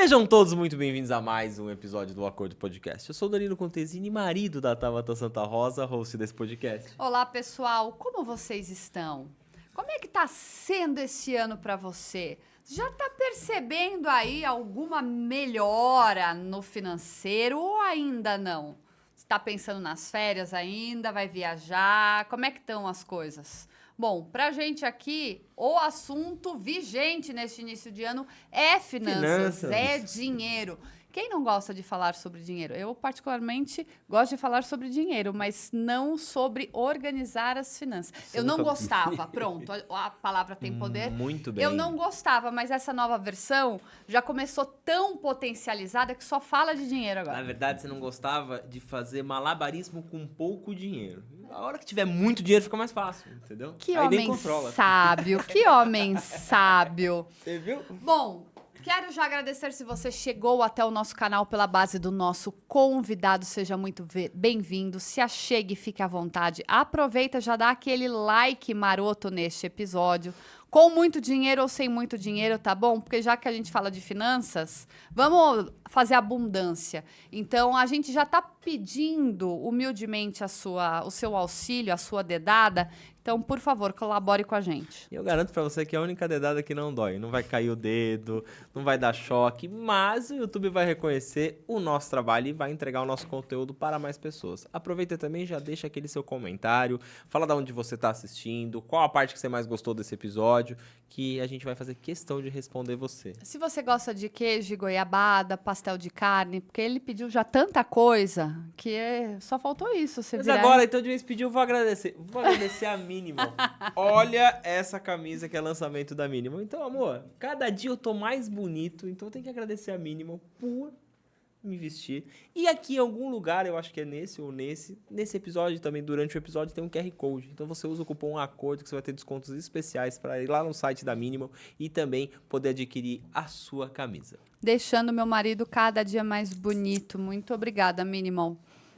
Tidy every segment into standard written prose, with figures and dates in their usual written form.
Sejam todos muito bem-vindos a mais um episódio do Acordo Podcast. Eu sou o Danilo Contesini, marido da Tabata Santa Rosa, host desse podcast. Olá, pessoal. Como vocês estão? Como é que tá sendo esse ano para você? Já tá percebendo aí alguma melhora no financeiro ou ainda não? Você tá pensando nas férias ainda? Vai viajar? Como é que estão as coisas? Bom, pra gente aqui, o assunto vigente neste início de ano é finanças. É dinheiro. Quem não gosta de falar sobre dinheiro? Eu, particularmente, gosto de falar sobre dinheiro, mas não sobre organizar as finanças. Eu não gostava, pronto, a palavra tem poder. Muito bem. Eu não gostava, mas essa nova versão já começou tão potencializada que só fala de dinheiro agora. Na verdade, você não gostava de fazer malabarismo com pouco dinheiro. A hora que tiver muito dinheiro fica mais fácil, entendeu? Que Aí nem homem controla. sábio, que homem sábio. Você viu? Bom, quero já agradecer se você chegou até o nosso canal pela base do nosso convidado. Seja muito bem-vindo. Se achegue, fique à vontade. Aproveita, já dá aquele like maroto neste episódio. Com muito dinheiro ou sem muito dinheiro, tá bom? Porque já que a gente fala de finanças, vamos fazer abundância. Então, a gente já tá pedindo humildemente o seu auxílio, a sua dedada. Então, por favor, colabore com a gente. E eu garanto pra você que é a única dedada que não dói. Não vai cair o dedo, não vai dar choque, mas o YouTube vai reconhecer o nosso trabalho e vai entregar o nosso conteúdo para mais pessoas. Aproveita também e já deixa aquele seu comentário, fala de onde você tá assistindo, qual a parte que você mais gostou desse episódio, que a gente vai fazer questão de responder você. Se você gosta de queijo, goiabada, pastel de carne, porque ele pediu já tanta coisa que só faltou isso. Você Mas virar... agora, então, de vez pediu, eu vou agradecer. Vou agradecer a Minimal. Olha essa camisa que é lançamento da Minimal. Então, amor, cada dia eu tô mais bonito, então eu tenho que agradecer a Minimal por me vestir. E aqui em algum lugar, eu acho que é nesse ou nesse episódio também, durante o episódio, tem um QR Code. Então você usa o cupom ACORDO que você vai ter descontos especiais para ir lá no site da Minimal e também poder adquirir a sua camisa. Deixando meu marido cada dia mais bonito. Muito obrigada, Minimal.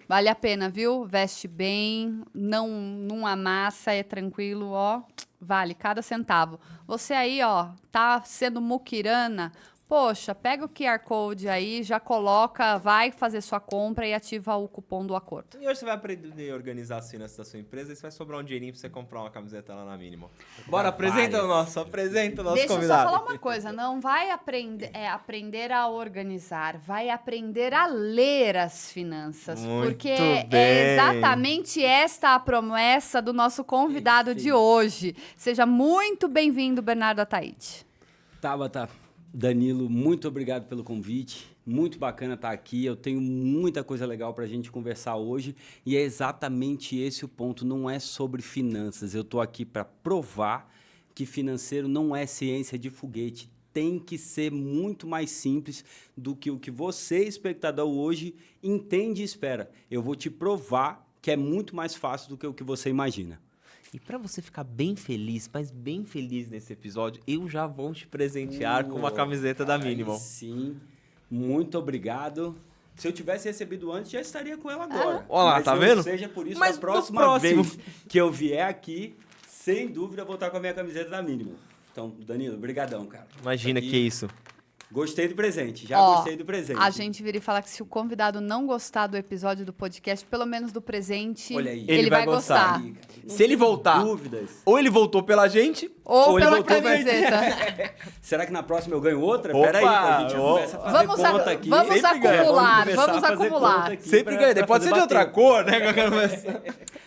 Vale a pena, viu? Veste bem, não amassa, é tranquilo, ó. Vale cada centavo. Você aí, ó, tá sendo muquirana. Poxa, pega o QR Code aí, já coloca, vai fazer sua compra e ativa o cupom do acordo. E hoje você vai aprender a organizar as finanças da sua empresa e você vai sobrar um dinheirinho pra você comprar uma camiseta lá na Minimal. Bora, apresenta o nosso convidado. Deixa eu só falar uma coisa, não vai aprender a organizar, vai aprender a ler as finanças. Muito porque bem. é exatamente esta a promessa do nosso convidado de hoje. Seja muito bem-vindo, Bernardo Ataíde. Tabata, Danilo, muito obrigado pelo convite. Muito bacana estar aqui. Eu tenho muita coisa legal para a gente conversar hoje e é exatamente esse o ponto. Não é sobre finanças. Eu estou aqui para provar que financeiro não é ciência de foguete. Tem que ser muito mais simples do que o que você, espectador, hoje entende e espera. Eu vou te provar que é muito mais fácil do que o que você imagina. E pra você ficar bem feliz, mas bem feliz nesse episódio, eu já vou te presentear com uma camiseta da Minimal. Sim, muito obrigado. Se eu tivesse recebido antes, já estaria com ela agora. Ó lá, Mas tá não vendo? Seja por isso, Mas a no próxima próximo vez que eu vier aqui, sem dúvida, eu vou estar com a minha camiseta da Minimal. Então, Danilo, brigadão, cara. Imagina que isso. Gostei do presente, já Ó, gostei do presente. A gente vira e fala que se o convidado não gostar do episódio do podcast, pelo menos do presente, Olha aí. ele vai gostar. Aí, cara, não Se ele tenho voltar, dúvidas. ou ele voltou pela gente, Ou ele pela voltou camiseta. Será que na próxima eu ganho outra? Opa, Pera aí, a gente ó. começa a fazer conta aqui. Vamos Sempre ganha. acumular, começar vamos a fazer acumular. conta aqui sempre pra- ganha. pra Pode ser fazer de outra bater. cor, né?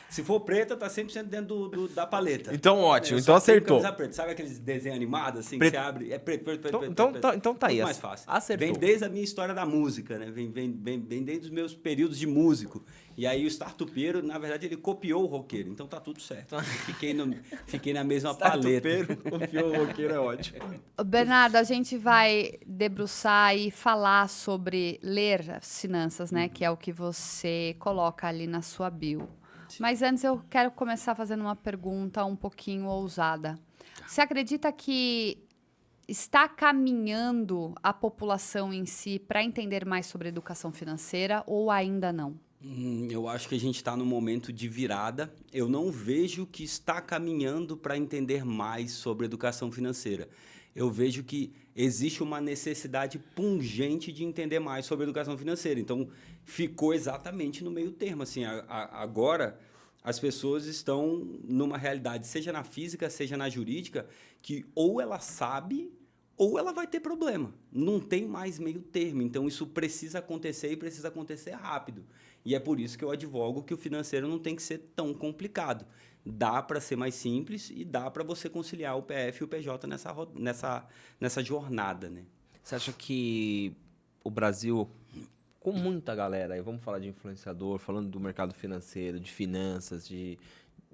Se for preta, tá 100% dentro da paleta. Então, ótimo. Eu Então só tenho acertou. camisa preta. Sabe aqueles desenhos animados assim Preto. que você abre? É preto, preto, preto, Então- preto, então preto, tá- preto. então tá aí, Muito mais fácil. acertou. Vem desde a minha história da música, né? Vem desde os meus períodos de músico. E aí o startupeiro, na verdade, ele copiou o roqueiro. Então tá tudo certo. Eu fiquei na mesma paleta. Startupeiro, confiou o roqueiro, é ótimo. Bernardo, a gente vai debruçar e falar sobre ler as finanças, né? Que é o que você coloca ali na sua bio. Mas antes eu quero começar fazendo uma pergunta um pouquinho ousada. Você acredita que está caminhando a população em si para entender mais sobre educação financeira ou ainda não? Eu acho que a gente está num momento de virada. Eu não vejo que está caminhando para entender mais sobre educação financeira. Eu vejo que existe uma necessidade pungente de entender mais sobre educação financeira. Então, ficou exatamente no meio termo. Assim, agora, as pessoas estão numa realidade, seja na física, seja na jurídica, que ou ela sabe ou ela vai ter problema. Não tem mais meio termo. Então, isso precisa acontecer e precisa acontecer rápido. E é por isso que eu advogo que o financeiro não tem que ser tão complicado. Dá para ser mais simples e dá para você conciliar o PF e o PJ nessa jornada, né? Você acha que o Brasil, com muita galera, aí vamos falar de influenciador, falando do mercado financeiro, de finanças, de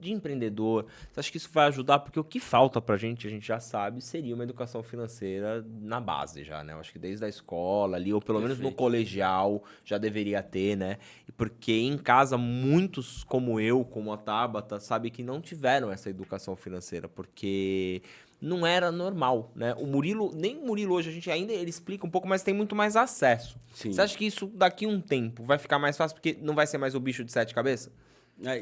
empreendedor, você acha que isso vai ajudar? Porque o que falta pra gente, a gente já sabe, seria uma educação financeira na base já, né? Eu acho que desde a escola ali, ou pelo menos no colegial, já deveria ter, né? Porque em casa, muitos como eu, como a Tabata, sabe que não tiveram essa educação financeira, porque não era normal, né? O Murilo, nem o Murilo hoje, a gente ainda, ele explica um pouco, mas tem muito mais acesso. Sim. Você acha que isso daqui a um tempo vai ficar mais fácil, porque não vai ser mais o bicho de 7 cabeças?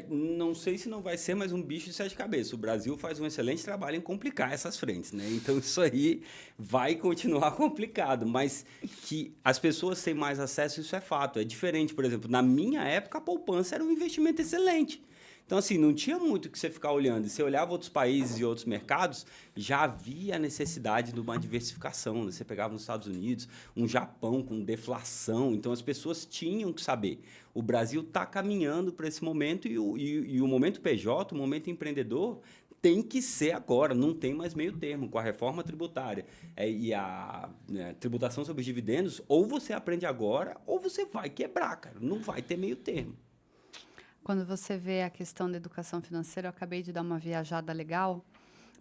Não sei se não vai ser mais um bicho de 7 cabeças. O Brasil faz um excelente trabalho em complicar essas frentes, né? Então, isso aí vai continuar complicado. Mas que as pessoas têm mais acesso, isso é fato. É diferente, por exemplo, na minha época, a poupança era um investimento excelente. Então, assim, não tinha muito que você ficar olhando. E você olhava outros países e outros mercados, já havia a necessidade de uma diversificação. Você pegava nos Estados Unidos, um Japão com deflação. Então, as pessoas tinham que saber. O Brasil está caminhando para esse momento e o momento PJ, o momento empreendedor, tem que ser agora. Não tem mais meio termo. Com a reforma tributária e a tributação sobre os dividendos, ou você aprende agora ou você vai quebrar, cara. Não vai ter meio termo. Quando você vê a questão da educação financeira, eu acabei de dar uma viajada legal,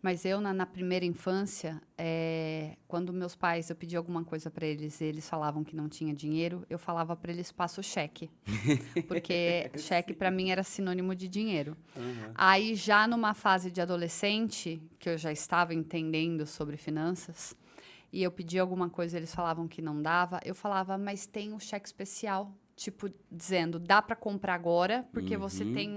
mas eu, na primeira infância, quando meus pais, eu pedi alguma coisa para eles e eles falavam que não tinha dinheiro, eu falava para eles, passa o cheque. Porque cheque, para mim, era sinônimo de dinheiro. Uhum. Aí, já numa fase de adolescente, que eu já estava entendendo sobre finanças, e eu pedi alguma coisa, eles falavam que não dava, eu falava, mas tem um cheque especial. Tipo, dizendo, dá para comprar agora, porque você tem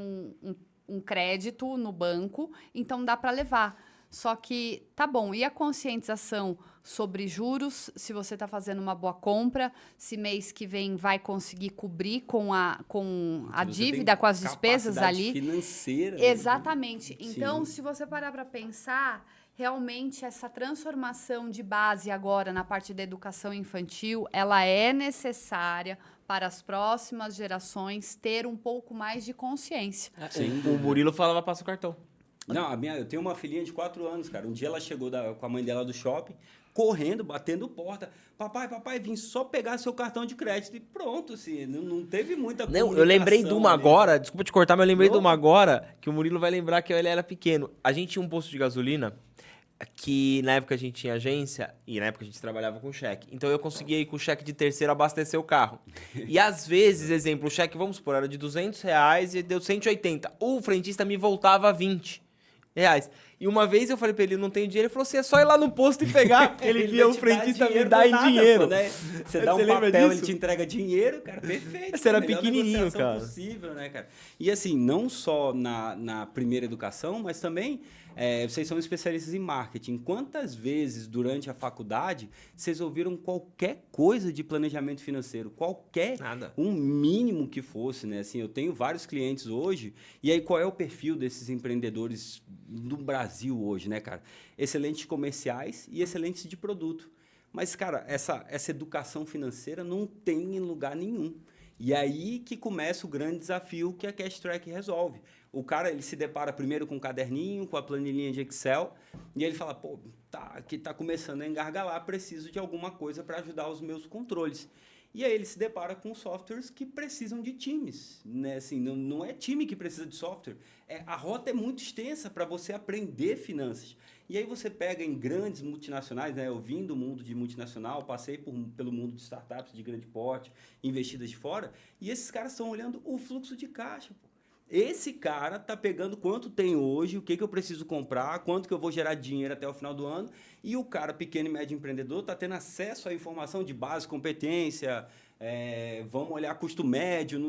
um crédito no banco, então dá para levar. Só que, tá bom, e a conscientização sobre juros, se você está fazendo uma boa compra, se mês que vem vai conseguir cobrir com a dívida, com as despesas ali. Financeira. Exatamente. Então, Sim. se você parar para pensar, realmente essa transformação de base agora na parte da educação infantil, ela é necessária para as próximas gerações ter um pouco mais de consciência. O Murilo falava, passa o cartão. Não, eu tenho uma filhinha de 4 anos, cara. Um dia ela chegou com a mãe dela do shopping, correndo, batendo porta. Papai, vim só pegar seu cartão de crédito. E pronto, assim, não teve muita comunicação. Não, eu lembrei de uma ali. agora, desculpa te cortar, mas eu lembrei de uma agora, que o Murilo vai lembrar que ele era pequeno. A gente tinha um posto de gasolina, que na época a gente tinha agência, e na época a gente trabalhava com cheque. Então eu conseguia ir com cheque de terceiro abastecer o carro. E às vezes, exemplo, o cheque, vamos supor, era de R$200 e deu 180. O frentista me voltava R$20. E uma vez eu falei pra ele, não tenho dinheiro, ele falou assim, é só ir lá no posto e pegar, porque ele via o frentista me dar em dinheiro. Pô, né? Você dá um papel, ele te entrega dinheiro, cara, perfeito. Você era Melhor pequenininho, negociação cara. Possível, né, cara. E assim, não só na primeira educação, mas também vocês são especialistas em marketing. Quantas vezes durante a faculdade vocês ouviram qualquer coisa de planejamento financeiro? Qualquer, Nada. um mínimo que fosse, né? Assim, eu tenho vários clientes hoje, e aí qual é o perfil desses empreendedores do Brasil hoje, né, cara? Excelentes comerciais e excelentes de produto. Mas, cara, essa educação financeira não tem em lugar nenhum. E aí que começa o grande desafio que a Cash Track resolve. O cara, ele se depara primeiro com um caderninho, com a planilhinha de Excel, e ele fala, pô, aqui tá começando a engargalar, preciso de alguma coisa para ajudar os meus controles. E aí ele se depara com softwares que precisam de times, né? Assim, não é time que precisa de software. A rota é muito extensa para você aprender finanças. E aí você pega em grandes multinacionais, né? Eu vim do mundo de multinacional, passei pelo mundo de startups de grande porte, investidas de fora, e esses caras estão olhando o fluxo de caixa, pô. Esse cara tá pegando quanto tem hoje, o que eu preciso comprar, quanto que eu vou gerar dinheiro até o final do ano, e o cara pequeno e médio empreendedor tá tendo acesso à informação de base, competência, vamos olhar custo médio,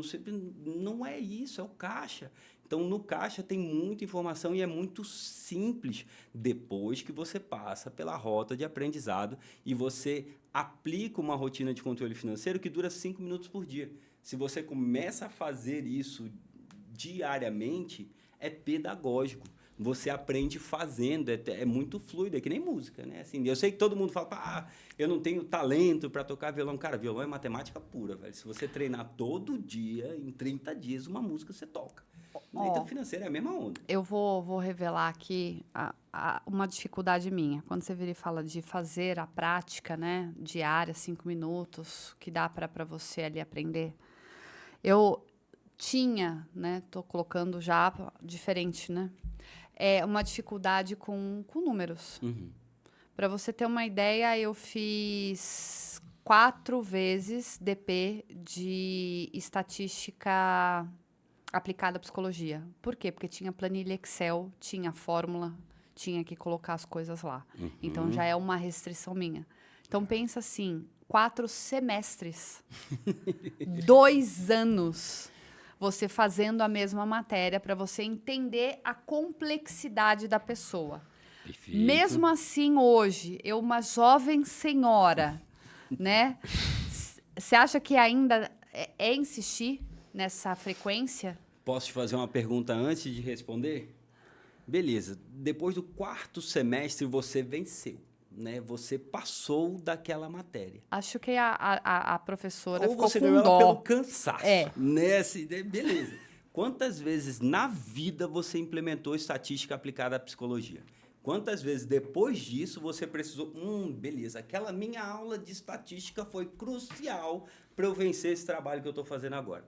não é isso, é o caixa. Então, no caixa tem muita informação e é muito simples depois que você passa pela rota de aprendizado e você aplica uma rotina de controle financeiro que dura 5 minutos por dia. Se você começa a fazer isso diariamente, é pedagógico. Você aprende fazendo, é muito fluido, é que nem música, né? Assim, eu sei que todo mundo fala, eu não tenho talento para tocar violão. Cara, violão é matemática pura, velho. Se você treinar todo dia, em 30 dias, uma música você toca. Então, financeiro é a mesma onda. Eu vou revelar aqui uma dificuldade minha. Quando você vira e fala de fazer a prática, né, diária, 5 minutos, que dá para você ali aprender. Eu tinha, né, tô colocando já diferente, né, uma dificuldade com números. Uhum. Para você ter uma ideia, eu fiz 4 vezes DP de estatística aplicada à psicologia. Por quê? Porque tinha planilha Excel, tinha fórmula, tinha que colocar as coisas lá. Uhum. Então, já é uma restrição minha. Então, pensa assim, 4 semestres, 2 anos, você fazendo a mesma matéria para você entender a complexidade da pessoa. Perfeito. Mesmo assim, hoje, eu, uma jovem senhora, né? Você acha que ainda é insistir nessa frequência? Posso te fazer uma pergunta antes de responder? Beleza. Depois do 4º semestre, você venceu, né? Você passou daquela matéria. Acho que a professora Ou ficou você com ganhou ela dó. pelo cansaço. Né? Assim, beleza. Quantas vezes na vida você implementou estatística aplicada à psicologia? Quantas vezes depois disso você precisou... beleza, aquela minha aula de estatística foi crucial para eu vencer esse trabalho que eu estou fazendo agora.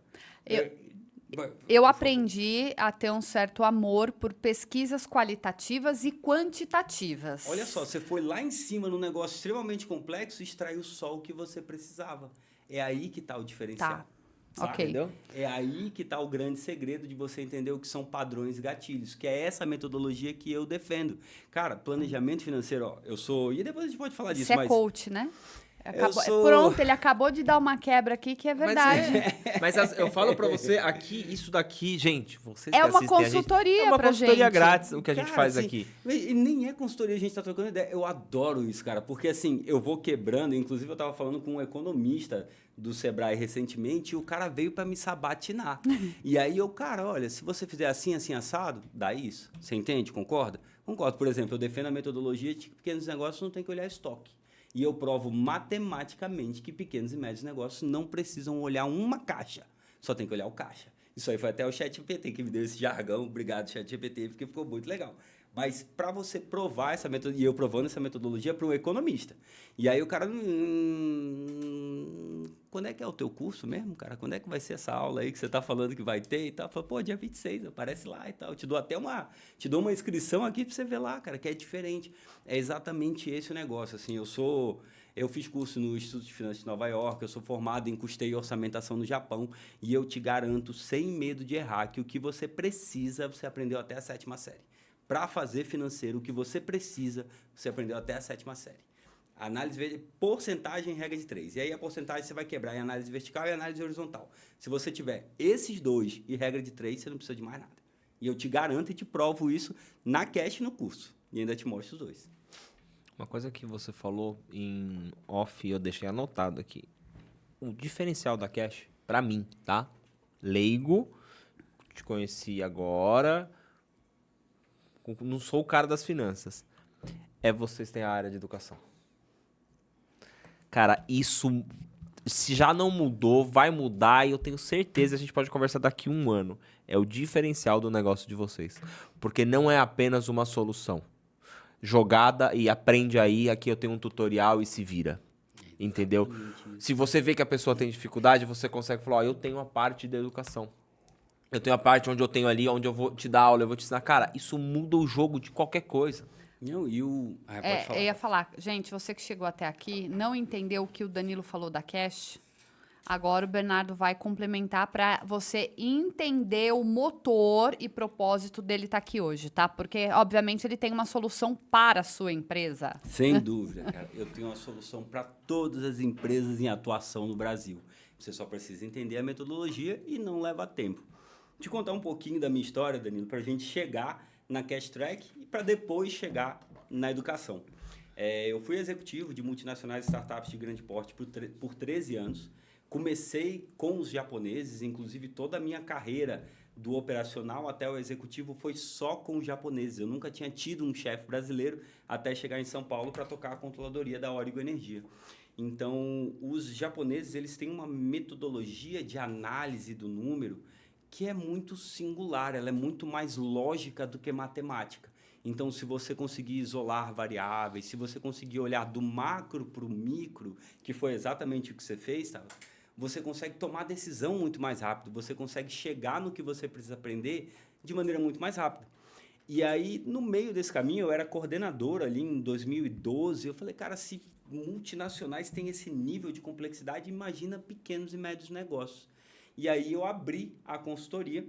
Eu aprendi a ter um certo amor por pesquisas qualitativas e quantitativas. Olha só, você foi lá em cima num negócio extremamente complexo e extraiu só o que você precisava. É aí que está o diferencial. Tá. Sabe? Ok. Entendeu? É aí que está o grande segredo de você entender o que são padrões e gatilhos, que é essa metodologia que eu defendo. Cara, planejamento financeiro, ó, eu sou... E depois a gente pode falar disso, Você mas... é coach, né? sou- Pronto, ele acabou de dar uma quebra aqui que é verdade. Mas eu falo pra você, aqui, isso daqui, gente, vocês É que uma assistem a gente, consultoria é uma pra consultoria gente. grátis, o que a gente Cara, faz assim, aqui. E nem é consultoria, a gente tá trocando ideia. Eu adoro isso, cara, porque assim, eu vou quebrando, inclusive eu tava falando com um economista do Sebrae recentemente e o cara veio para me sabatinar. E aí cara, olha, se você fizer assim, assim, assado, dá isso. Você entende? Concorda? Concordo. Por exemplo, eu defendo a metodologia de que pequenos negócios não tem que olhar estoque. E eu provo matematicamente que pequenos e médios negócios não precisam olhar uma caixa, só tem que olhar o caixa. Isso aí foi até o ChatGPT que me deu esse jargão. Obrigado, ChatGPT, porque ficou muito legal. Mas para você provar essa metodologia, e eu provando essa metodologia para um economista. E aí o cara, quando é que é o teu curso mesmo, cara? Quando é que vai ser essa aula aí que você está falando que vai ter e tal? Eu falo, pô, dia 26, aparece lá e tal. Eu te dou até uma inscrição aqui para você ver lá, cara, que é diferente. É exatamente esse o negócio, assim, eu fiz curso no Instituto de Finanças de Nova York, eu sou formado em custeio e orçamentação no Japão, e eu te garanto, sem medo de errar, que o que você precisa, você aprendeu até a 7ª série. Para fazer financeiro, o que você precisa, você aprendeu até a 7ª série. Análise, porcentagem, regra de 3. E aí a porcentagem você vai quebrar em análise vertical e análise horizontal. Se você tiver esses 2 e regra de 3, você não precisa de mais nada. E eu te garanto e te provo isso na Cash no curso. E ainda te mostro os 2. Uma coisa que você falou em off, eu deixei anotado aqui. O diferencial da Cash, pra mim, tá? Leigo, te conheci agora, não sou o cara das finanças. Vocês têm a área de educação. Cara, isso, se já não mudou, vai mudar e eu tenho certeza, a gente pode conversar daqui 1 ano. É o diferencial do negócio de vocês. Porque não é apenas uma solução. Jogada e aprende aí, aqui eu tenho um tutorial e se vira. Entendeu? Se você vê que a pessoa tem dificuldade, você consegue falar, eu tenho a parte da educação. Eu tenho a parte onde eu tenho ali, onde eu vou te dar aula, eu vou te ensinar. Cara, isso muda o jogo de qualquer coisa. Não, pode falar. Eu ia falar, gente, você que chegou até aqui, não entendeu o que o Danilo falou da Cash? Agora o Bernardo vai complementar para você entender o motor e propósito dele estar aqui hoje, tá? Porque, obviamente, ele tem uma solução para a sua empresa. Sem dúvida, cara. Eu tenho uma solução para todas as empresas em atuação no Brasil. Você só precisa entender a metodologia e não leva tempo. Te contar um pouquinho da minha história, Danilo, para a gente chegar na Cash Track e para depois chegar na educação. Eu fui executivo de multinacionais e startups de grande porte por 13 anos. Comecei com os japoneses, inclusive toda a minha carreira do operacional até o executivo foi só com os japoneses. Eu nunca tinha tido um chefe brasileiro até chegar em São Paulo para tocar a controladoria da Origo Energia. Então, os japoneses eles têm uma metodologia de análise do número que é muito singular, ela é muito mais lógica do que matemática. Então, se você conseguir isolar variáveis, se você conseguir olhar do macro para o micro, que foi exatamente o que você fez, tá? Você consegue tomar decisão muito mais rápido, você consegue chegar no que você precisa aprender de maneira muito mais rápida. E aí, no meio desse caminho, eu era coordenador ali em 2012, eu falei, cara, se multinacionais têm esse nível de complexidade, imagina pequenos e médios negócios. E aí eu abri a consultoria,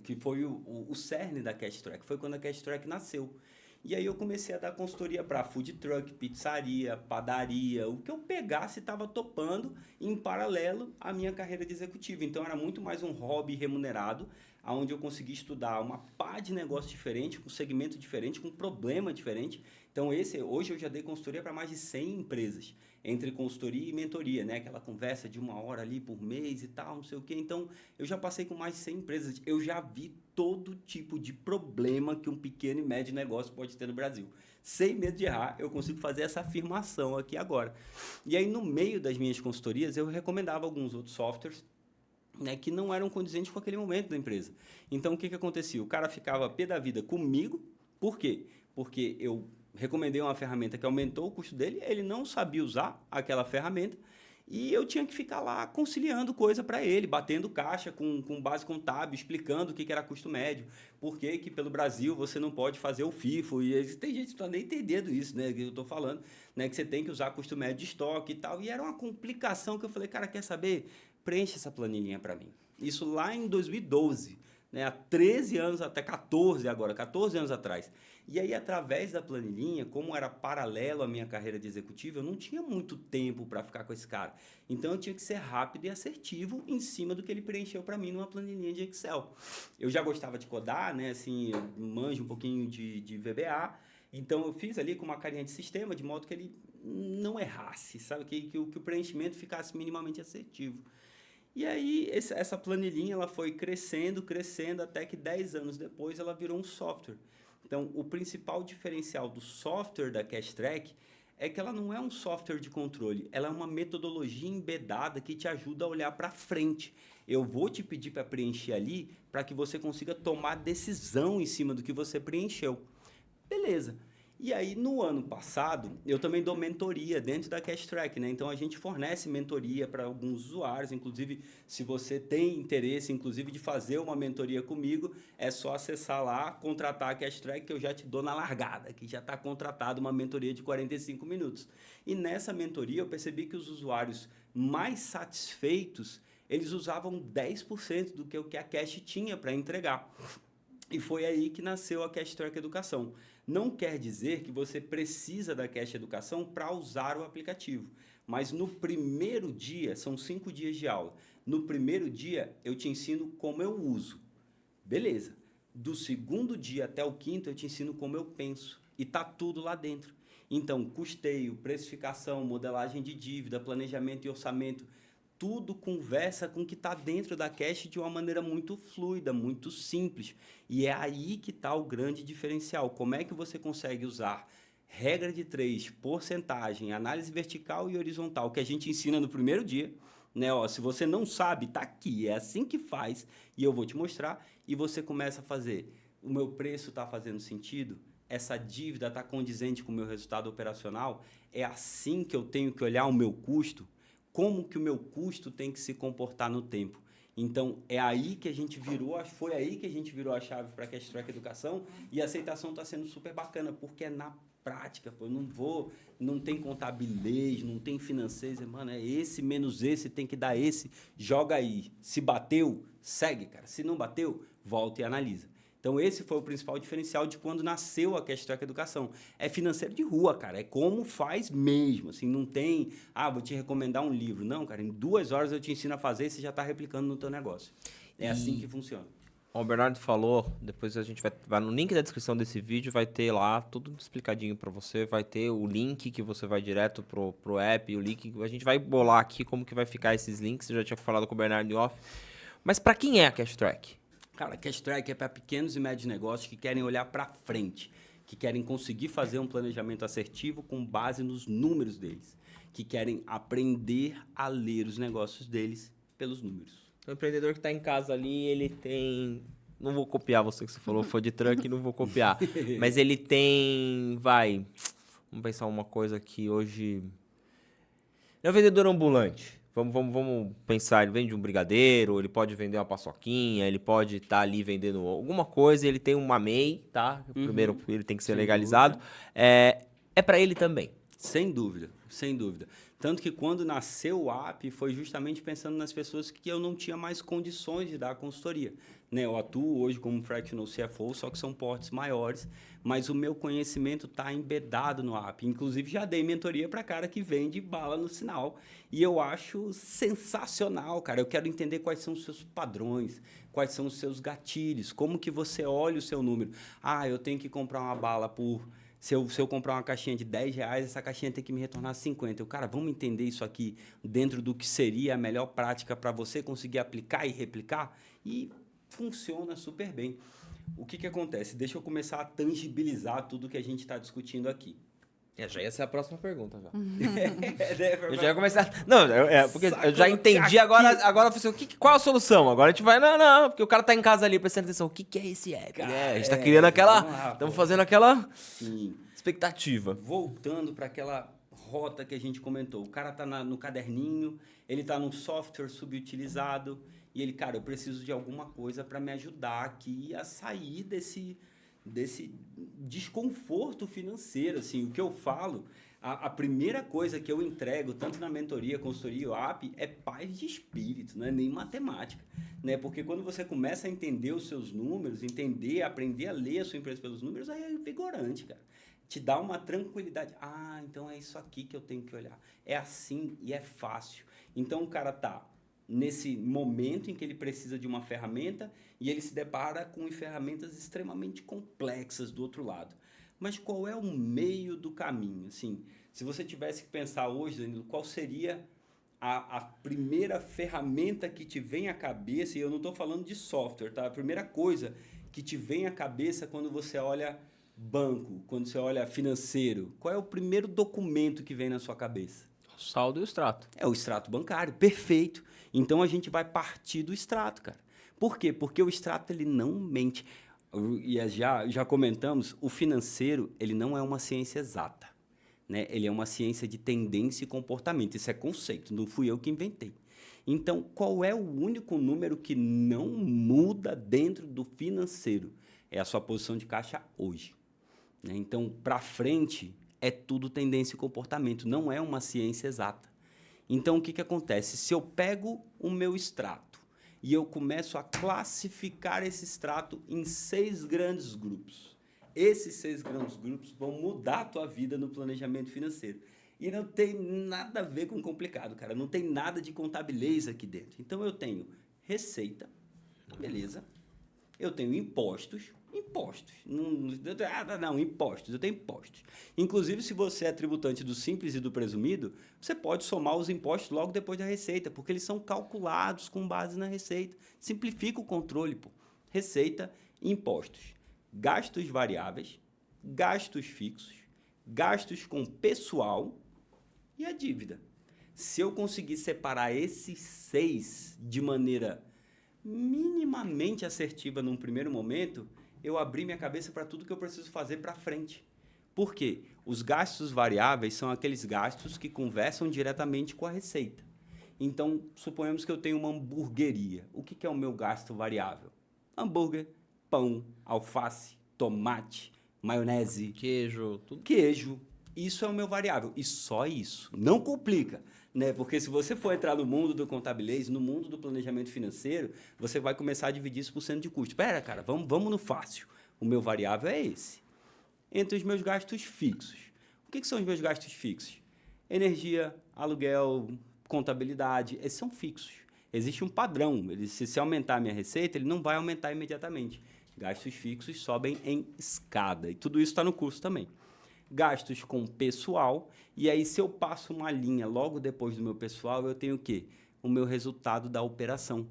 que foi o cerne da Cash Track, foi quando a Cash Track nasceu. E aí eu comecei a dar consultoria para food truck, pizzaria, padaria, o que eu pegasse estava topando em paralelo à minha carreira de executivo. Então era muito mais um hobby remunerado, onde eu consegui estudar uma pá de negócio diferente, com segmento diferente, com problema diferente. Então hoje eu já dei consultoria para mais de 100 empresas, entre consultoria e mentoria, né? Aquela conversa de 1 hora ali por mês e tal, não sei o quê. Então eu já passei com mais de 100 empresas, eu já vi todo tipo de problema que um pequeno e médio negócio pode ter no Brasil. Sem medo de errar, eu consigo fazer essa afirmação aqui agora. E aí no meio das minhas consultorias eu recomendava alguns outros softwares, né, que não eram condizentes com aquele momento da empresa. Então, o que acontecia? O cara ficava pé da vida comigo. Por quê? Porque eu recomendei uma ferramenta que aumentou o custo dele, ele não sabia usar aquela ferramenta e eu tinha que ficar lá conciliando coisa para ele, batendo caixa com base contábil, explicando o que era custo médio, por que pelo Brasil você não pode fazer o FIFO, e tem gente que não está nem entendendo isso, né, que eu estou falando, né, que você tem que usar custo médio de estoque e tal, e era uma complicação que eu falei, cara, quer saber? Preenche essa planilhinha para mim. Isso lá em 2012, né, há 13 anos, até 14 agora, 14 anos atrás. E aí, através da planilhinha, como era paralelo à minha carreira de executivo, eu não tinha muito tempo para ficar com esse cara. Então, eu tinha que ser rápido e assertivo em cima do que ele preencheu para mim numa planilhinha de Excel. Eu já gostava de codar, né, assim, eu manjo um pouquinho de VBA, então eu fiz ali com uma carinha de sistema, de modo que ele não errasse, sabe? Que o preenchimento ficasse minimamente assertivo. E aí, essa planilhinha ela foi crescendo, até que 10 anos depois ela virou um software. Então, o principal diferencial do software da Cash Track é que ela não é um software de controle, ela é uma metodologia embedada que te ajuda a olhar para frente. Eu vou te pedir para preencher ali para que você consiga tomar decisão em cima do que você preencheu. Beleza. E aí, no ano passado, eu também dou mentoria dentro da Cash Track, né? Então, a gente fornece mentoria para alguns usuários. Inclusive, se você tem interesse, inclusive, de fazer uma mentoria comigo, é só acessar lá, contratar a Cash Track, que eu já te dou na largada, que já está contratado uma mentoria de 45 minutos. E nessa mentoria, eu percebi que os usuários mais satisfeitos, eles usavam 10% do que a Cash tinha para entregar. E foi aí que nasceu a Cash Track Educação. Não quer dizer que você precisa da Cash Educação para usar o aplicativo. Mas no primeiro dia, são 5 dias de aula. No primeiro dia, eu te ensino como eu uso. Beleza. Do segundo dia até o quinto, eu te ensino como eu penso. E tá tudo lá dentro. Então, custeio, precificação, modelagem de dívida, planejamento e orçamento, tudo conversa com o que está dentro da Cash de uma maneira muito fluida, muito simples. E é aí que está o grande diferencial. Como é que você consegue usar regra de 3, porcentagem, análise vertical e horizontal, que a gente ensina no primeiro dia, né? Ó, se você não sabe, tá aqui, é assim que faz, e eu vou te mostrar, e você começa a fazer. O meu preço está fazendo sentido? Essa dívida está condizente com o meu resultado operacional? É assim que eu tenho que olhar o meu custo? Como que o meu custo tem que se comportar no tempo? Então, é aí que a gente foi aí que a gente virou a chave para a Cash Track Educação, e a aceitação está sendo super bacana, porque é na prática, pô, não tem contabilês, não tem financeiro, mano, é esse menos esse, tem que dar esse, joga aí. Se bateu, segue, cara. Se não bateu, volta e analisa. Então, esse foi o principal diferencial de quando nasceu a Cashtrack Educação. É financeiro de rua, cara. É como faz mesmo. Assim, não tem, vou te recomendar um livro. Não, cara, em 2 horas eu te ensino a fazer e você já está replicando no teu negócio. É assim que funciona. O Bernardo falou, depois a gente vai no link da descrição desse vídeo, vai ter lá tudo explicadinho para você, vai ter o link que você vai direto pro app, o link, a gente vai bolar aqui como que vai ficar esses links, eu já tinha falado com o Bernardo em off. Mas para quem é a Cashtrack? Cara, Cashtrack é para pequenos e médios negócios que querem olhar para frente, que querem conseguir fazer um planejamento assertivo com base nos números deles, que querem aprender a ler os negócios deles pelos números. O empreendedor que está em casa ali, ele tem... Não vou copiar você que você falou, foi de truck, não vou copiar. Mas ele tem... Vamos pensar uma coisa que hoje... Ele é um vendedor ambulante. Vamos pensar, ele vende um brigadeiro, ele pode vender uma paçoquinha, ele pode estar ali vendendo alguma coisa, ele tem uma MEI, tá? Primeiro ele tem que ser legalizado. É para ele também. Sem dúvida, sem dúvida. Tanto que quando nasceu o app, foi justamente pensando nas pessoas que eu não tinha mais condições de dar consultoria. Né? Eu atuo hoje como Fractional CFO, só que são portes maiores, mas o meu conhecimento está embedado no app. Inclusive, já dei mentoria para cara que vende bala no sinal. E eu acho sensacional, cara. Eu quero entender quais são os seus padrões, quais são os seus gatilhos, como que você olha o seu número. Eu tenho que comprar uma bala por... Se eu comprar uma caixinha de R$10, essa caixinha tem que me retornar 50. Cara, vamos entender isso aqui dentro do que seria a melhor prática para você conseguir aplicar e replicar? E funciona super bem. O que acontece? Deixa eu começar a tangibilizar tudo que a gente está discutindo aqui. Já ia ser a próxima pergunta, já. Eu já ia começar... Não, porque eu já entendi, agora eu falei assim, qual a solução? Agora a gente vai... Não, porque o cara tá em casa ali prestando atenção. O que é esse app? Cara, a gente tá criando aquela... Estamos fazendo aquela expectativa. Voltando para aquela rota que a gente comentou. O cara tá no caderninho, ele tá num software subutilizado e ele, cara, eu preciso de alguma coisa para me ajudar aqui a sair desse desconforto financeiro, assim. O que eu falo, a primeira coisa que eu entrego, tanto na mentoria, consultoria e o app, é paz de espírito, não é nem matemática, né? Porque quando você começa a entender os seus números, aprender a ler a sua empresa pelos números, aí é vigorante, cara. Te dá uma tranquilidade. Então é isso aqui que eu tenho que olhar. É assim e é fácil. Então o cara tá nesse momento em que ele precisa de uma ferramenta e ele se depara com ferramentas extremamente complexas do outro lado. Mas qual é o meio do caminho? Assim, se você tivesse que pensar hoje, Danilo, qual seria a primeira ferramenta que te vem à cabeça, e eu não estou falando de software, tá? A primeira coisa que te vem à cabeça quando você olha banco, quando você olha financeiro, qual é o primeiro documento que vem na sua cabeça? O saldo e o extrato. É o extrato bancário, perfeito. Então, a gente vai partir do extrato, cara. Por quê? Porque o extrato, ele não mente. E já comentamos, o financeiro, ele não é uma ciência exata, né? Ele é uma ciência de tendência e comportamento. Isso é conceito, não fui eu que inventei. Então, qual é o único número que não muda dentro do financeiro? É a sua posição de caixa hoje, né? Então, para frente, é tudo tendência e comportamento, não é uma ciência exata. Então, o que acontece? Se eu pego o meu extrato e eu começo a classificar esse extrato em 6 grandes grupos, esses 6 grandes grupos vão mudar a tua vida no planejamento financeiro. E não tem nada a ver com complicado, cara. Não tem nada de contabilez aqui dentro. Então, eu tenho receita, beleza. Eu tenho impostos. Impostos. Eu tenho impostos. Inclusive, se você é tributante do simples e do presumido, você pode somar os impostos logo depois da receita, porque eles são calculados com base na receita. Simplifica o controle, pô. Receita, impostos, gastos variáveis, gastos fixos, gastos com pessoal e a dívida. Se eu conseguir separar esses 6 de maneira minimamente assertiva num primeiro momento, eu abri minha cabeça para tudo que eu preciso fazer para frente. Por quê? Os gastos variáveis são aqueles gastos que conversam diretamente com a receita. Então, suponhamos que eu tenho uma hamburgueria. O que é o meu gasto variável? Hambúrguer, pão, alface, tomate, maionese, queijo, tudo. Queijo, Isso é o meu variável. E só isso. Não complica. Né? Porque se você for entrar no mundo do contabilês, no mundo do planejamento financeiro, você vai começar a dividir isso por cento de custo. Espera, cara, vamos no fácil. O meu variável é esse. Entre os meus gastos fixos. O que são os meus gastos fixos? Energia, aluguel, contabilidade, esses são fixos. Existe um padrão. Se aumentar a minha receita, ele não vai aumentar imediatamente. Gastos fixos sobem em escada. E tudo isso está no curso também. Gastos com pessoal. E aí, se eu passo uma linha logo depois do meu pessoal, eu tenho o quê? O meu resultado da operação.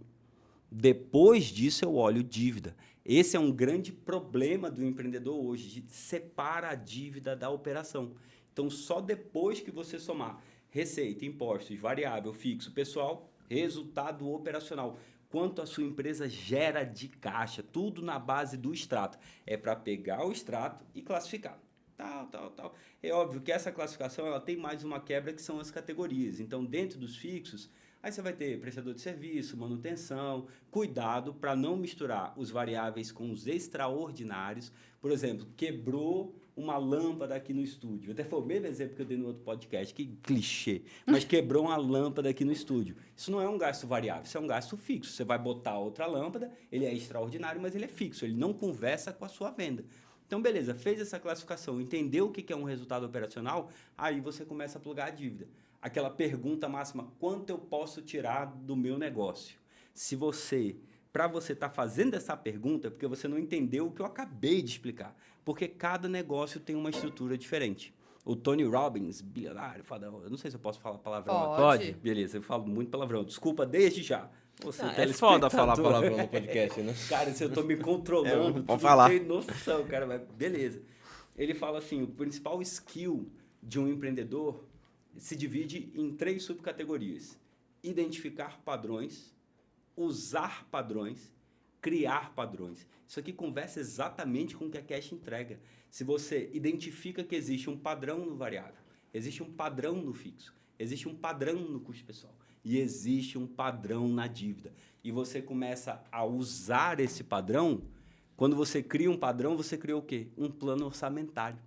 Depois disso, eu olho dívida. Esse é um grande problema do empreendedor hoje, de separar a dívida da operação. Então, só depois que você somar receita, impostos, variável, fixo, pessoal, resultado operacional. Quanto a sua empresa gera de caixa, tudo na base do extrato. É para pegar o extrato e classificar. Tal. É óbvio que essa classificação ela tem mais uma quebra que são as categorias. Então, dentro dos fixos, aí você vai ter prestador de serviço, manutenção, cuidado para não misturar os variáveis com os extraordinários. Por exemplo, quebrou uma lâmpada aqui no estúdio. Até foi o mesmo exemplo que eu dei no outro podcast, que clichê. Mas quebrou uma lâmpada aqui no estúdio. Isso não é um gasto variável, isso é um gasto fixo. Você vai botar outra lâmpada, ele é extraordinário, mas ele é fixo. Ele não conversa com a sua venda. Então, beleza, fez essa classificação, entendeu o que é um resultado operacional, aí você começa a plugar a dívida. Aquela pergunta máxima, quanto eu posso tirar do meu negócio? Para você estar fazendo essa pergunta, é porque você não entendeu o que eu acabei de explicar. Porque cada negócio tem uma estrutura diferente. O Tony Robbins, bilionário, eu não sei se eu posso falar palavrão. Pode. Beleza, eu falo muito palavrão. Desculpa desde já. Você, é foda falar palavrão no podcast, né? Cara, se eu tô me controlando, pode falar. Não tem noção, cara, mas beleza. Ele fala assim, o principal skill de um empreendedor se divide em 3 subcategorias. Identificar padrões, usar padrões, criar padrões. Isso aqui conversa exatamente com o que a Cash entrega. Se você identifica que existe um padrão no variável, existe um padrão no fixo, existe um padrão no custo pessoal, e existe um padrão na dívida. E você começa a usar esse padrão. Quando você cria um padrão, você criou o quê? Um plano orçamentário.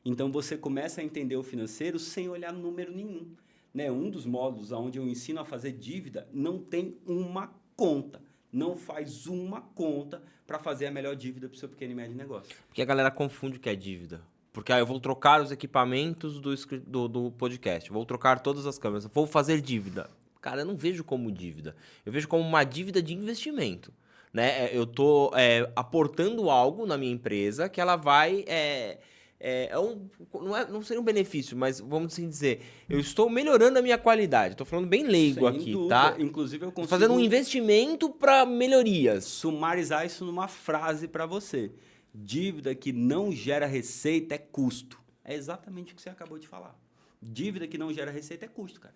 Então, você começa a entender o financeiro sem olhar número nenhum. Né? Um dos módulos onde eu ensino a fazer dívida não tem uma conta. Não faz uma conta para fazer a melhor dívida para o seu pequeno e médio negócio. Porque a galera confunde o que é dívida. Porque eu vou trocar os equipamentos do podcast, vou trocar todas as câmeras, vou fazer dívida. Cara, eu não vejo como dívida. Eu vejo como uma dívida de investimento. Né? Eu estou aportando algo na minha empresa que ela vai... não seria um benefício, mas vamos assim dizer, eu estou melhorando a minha qualidade. Estou falando bem leigo Sem aqui, dúvida. tá? Inclusive, eu consigo fazendo um investimento para melhorias. Sumarizar isso numa frase para você. Dívida que não gera receita é custo. É exatamente o que você acabou de falar. Dívida que não gera receita é custo, cara.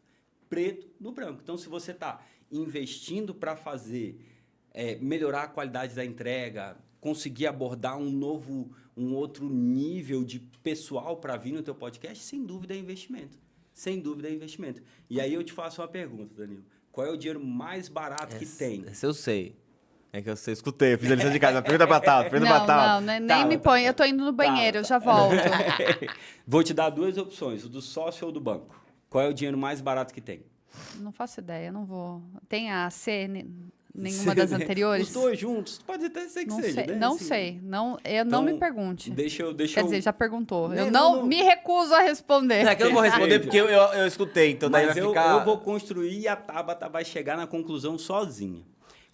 Preto no branco. Então, se você está investindo para fazer, melhorar a qualidade da entrega, conseguir abordar um outro nível de pessoal para vir no teu podcast, sem dúvida é investimento. Sem dúvida é investimento. E aí eu te faço uma pergunta, Danilo. Qual é o dinheiro mais barato que tem? Esse eu sei. É que eu escutei, eu fiz a lição de casa. Pergunta pra Tato, nem me põe. Eu tô indo no banheiro, eu já volto. Vou te dar 2 opções, o do sócio ou do banco. Qual é o dinheiro mais barato que tem? Não faço ideia, não vou. Tem a C, nenhuma das anteriores? Os 2 juntos, pode até ser que não seja. Sei, né? não assim, sei. Não, eu então, não me pergunte. Quer dizer, já perguntou. Eu não me recuso a responder. Não é que eu não vou responder porque eu escutei, então daí Mas vai ficar... eu vou construir e a Tabata vai chegar na conclusão sozinha.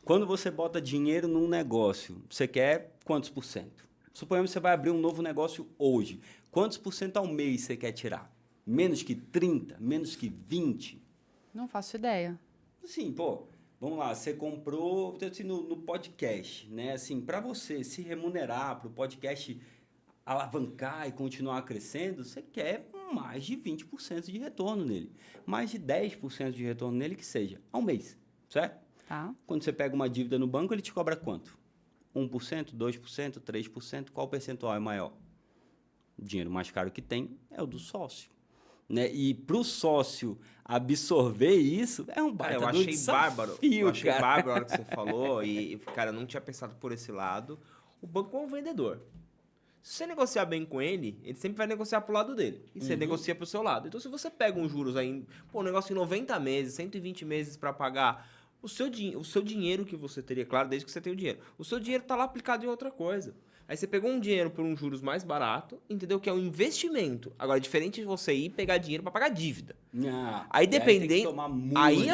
Quando você bota dinheiro num negócio, você quer quantos por cento? Suponhamos que você vai abrir um novo negócio hoje. Quantos por cento ao mês você quer tirar? Menos que 30? Menos que 20? Não faço ideia. Assim, vamos lá, você comprou assim, no podcast, né? Assim, para você se remunerar, para o podcast alavancar e continuar crescendo, você quer mais de 20% de retorno nele. Mais de 10% de retorno nele que seja, ao mês, certo? Tá. Quando você pega uma dívida no banco, ele te cobra quanto? 1%, 2%, 3%? Qual percentual é maior? O dinheiro mais caro que tem é o do sócio. Né? E para o sócio absorver isso, é um baita eu achei desafio, bárbaro. Eu achei bárbaro a hora que você falou. E, cara, eu não tinha pensado por esse lado. O banco é um vendedor. Se você negociar bem com ele sempre vai negociar pro lado dele. E você negocia pro seu lado. Então, se você pega uns juros aí, um negócio em 90 meses, 120 meses para pagar o seu dinheiro que você teria, claro, desde que você tenha o dinheiro. O seu dinheiro tá lá aplicado em outra coisa. Aí você pegou um dinheiro por um juros mais barato, entendeu? Que é um investimento. Agora, é diferente de você ir pegar dinheiro para pagar dívida. Aí dependendo. Aí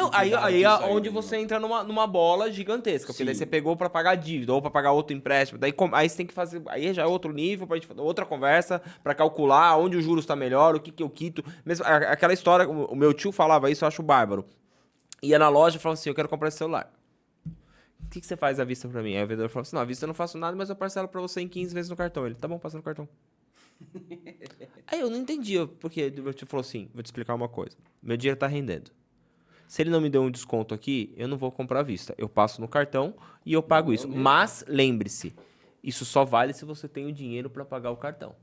é onde você entra numa bola gigantesca. Porque daí você pegou para pagar dívida ou para pagar outro empréstimo. Aí você tem que fazer. Aí já é outro nível, pra gente fazer outra conversa para calcular onde o juros está melhor, o que eu quito. Mesmo, aquela história, o meu tio falava isso, eu acho bárbaro. Ia na loja e falava assim: eu quero comprar esse celular. O que você faz à vista pra mim? Aí o vendedor falou assim: não, à vista eu não faço nada, mas eu parcelo pra você em 15 vezes no cartão. Ele, tá bom, passa no cartão. Aí eu não entendi, porque o tio falou assim: vou te explicar uma coisa. Meu dinheiro tá rendendo. Se ele não me deu um desconto aqui, eu não vou comprar à vista. Eu passo no cartão e eu pago isso. Mas lembre-se, isso só vale se você tem o dinheiro pra pagar o cartão.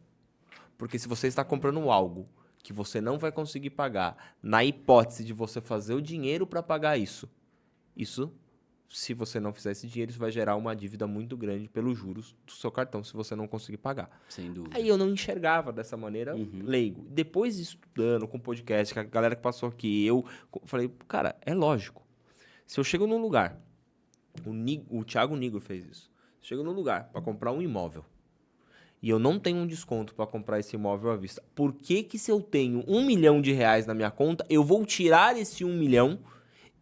Porque se você está comprando algo que você não vai conseguir pagar, na hipótese de você fazer o dinheiro pra pagar isso, se você não fizer esse dinheiro, isso vai gerar uma dívida muito grande pelos juros do seu cartão, se você não conseguir pagar. Sem dúvida. Aí eu não enxergava dessa maneira leigo. Depois estudando com o podcast, com a galera que passou aqui, eu falei, cara, é lógico. Se eu chego num lugar, o Thiago Nigro fez isso. Chego num lugar para comprar um imóvel e eu não tenho um desconto para comprar esse imóvel à vista, por que se eu tenho R$1 milhão na minha conta, eu vou tirar esse 1 milhão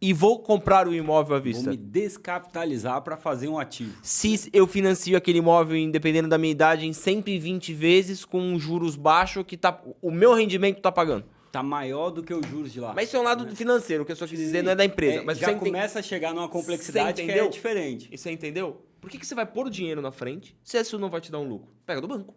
e vou comprar o imóvel à vista? Vou me descapitalizar para fazer um ativo. Se eu financio aquele imóvel, independendo da minha idade, em 120 vezes, com juros baixos, que o meu rendimento está pagando. Tá maior do que os juros de lá. Mas isso é um lado financeiro, o que eu só quis dizer não é da empresa. Mas já começa a chegar numa complexidade que é diferente. E você entendeu? Por que você vai pôr o dinheiro na frente se isso não vai te dar um lucro? Pega do banco.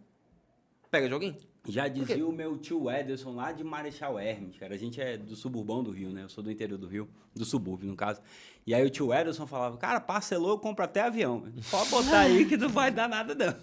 Pega de alguém. Já dizia o meu tio Ederson lá de Marechal Hermes, cara. A gente é do suburbão do Rio, né? Eu sou do interior do Rio, do subúrbio, no caso. E aí o tio Ederson falava, cara, parcelou, eu compro até avião. Pode botar aí que não vai dar nada, não.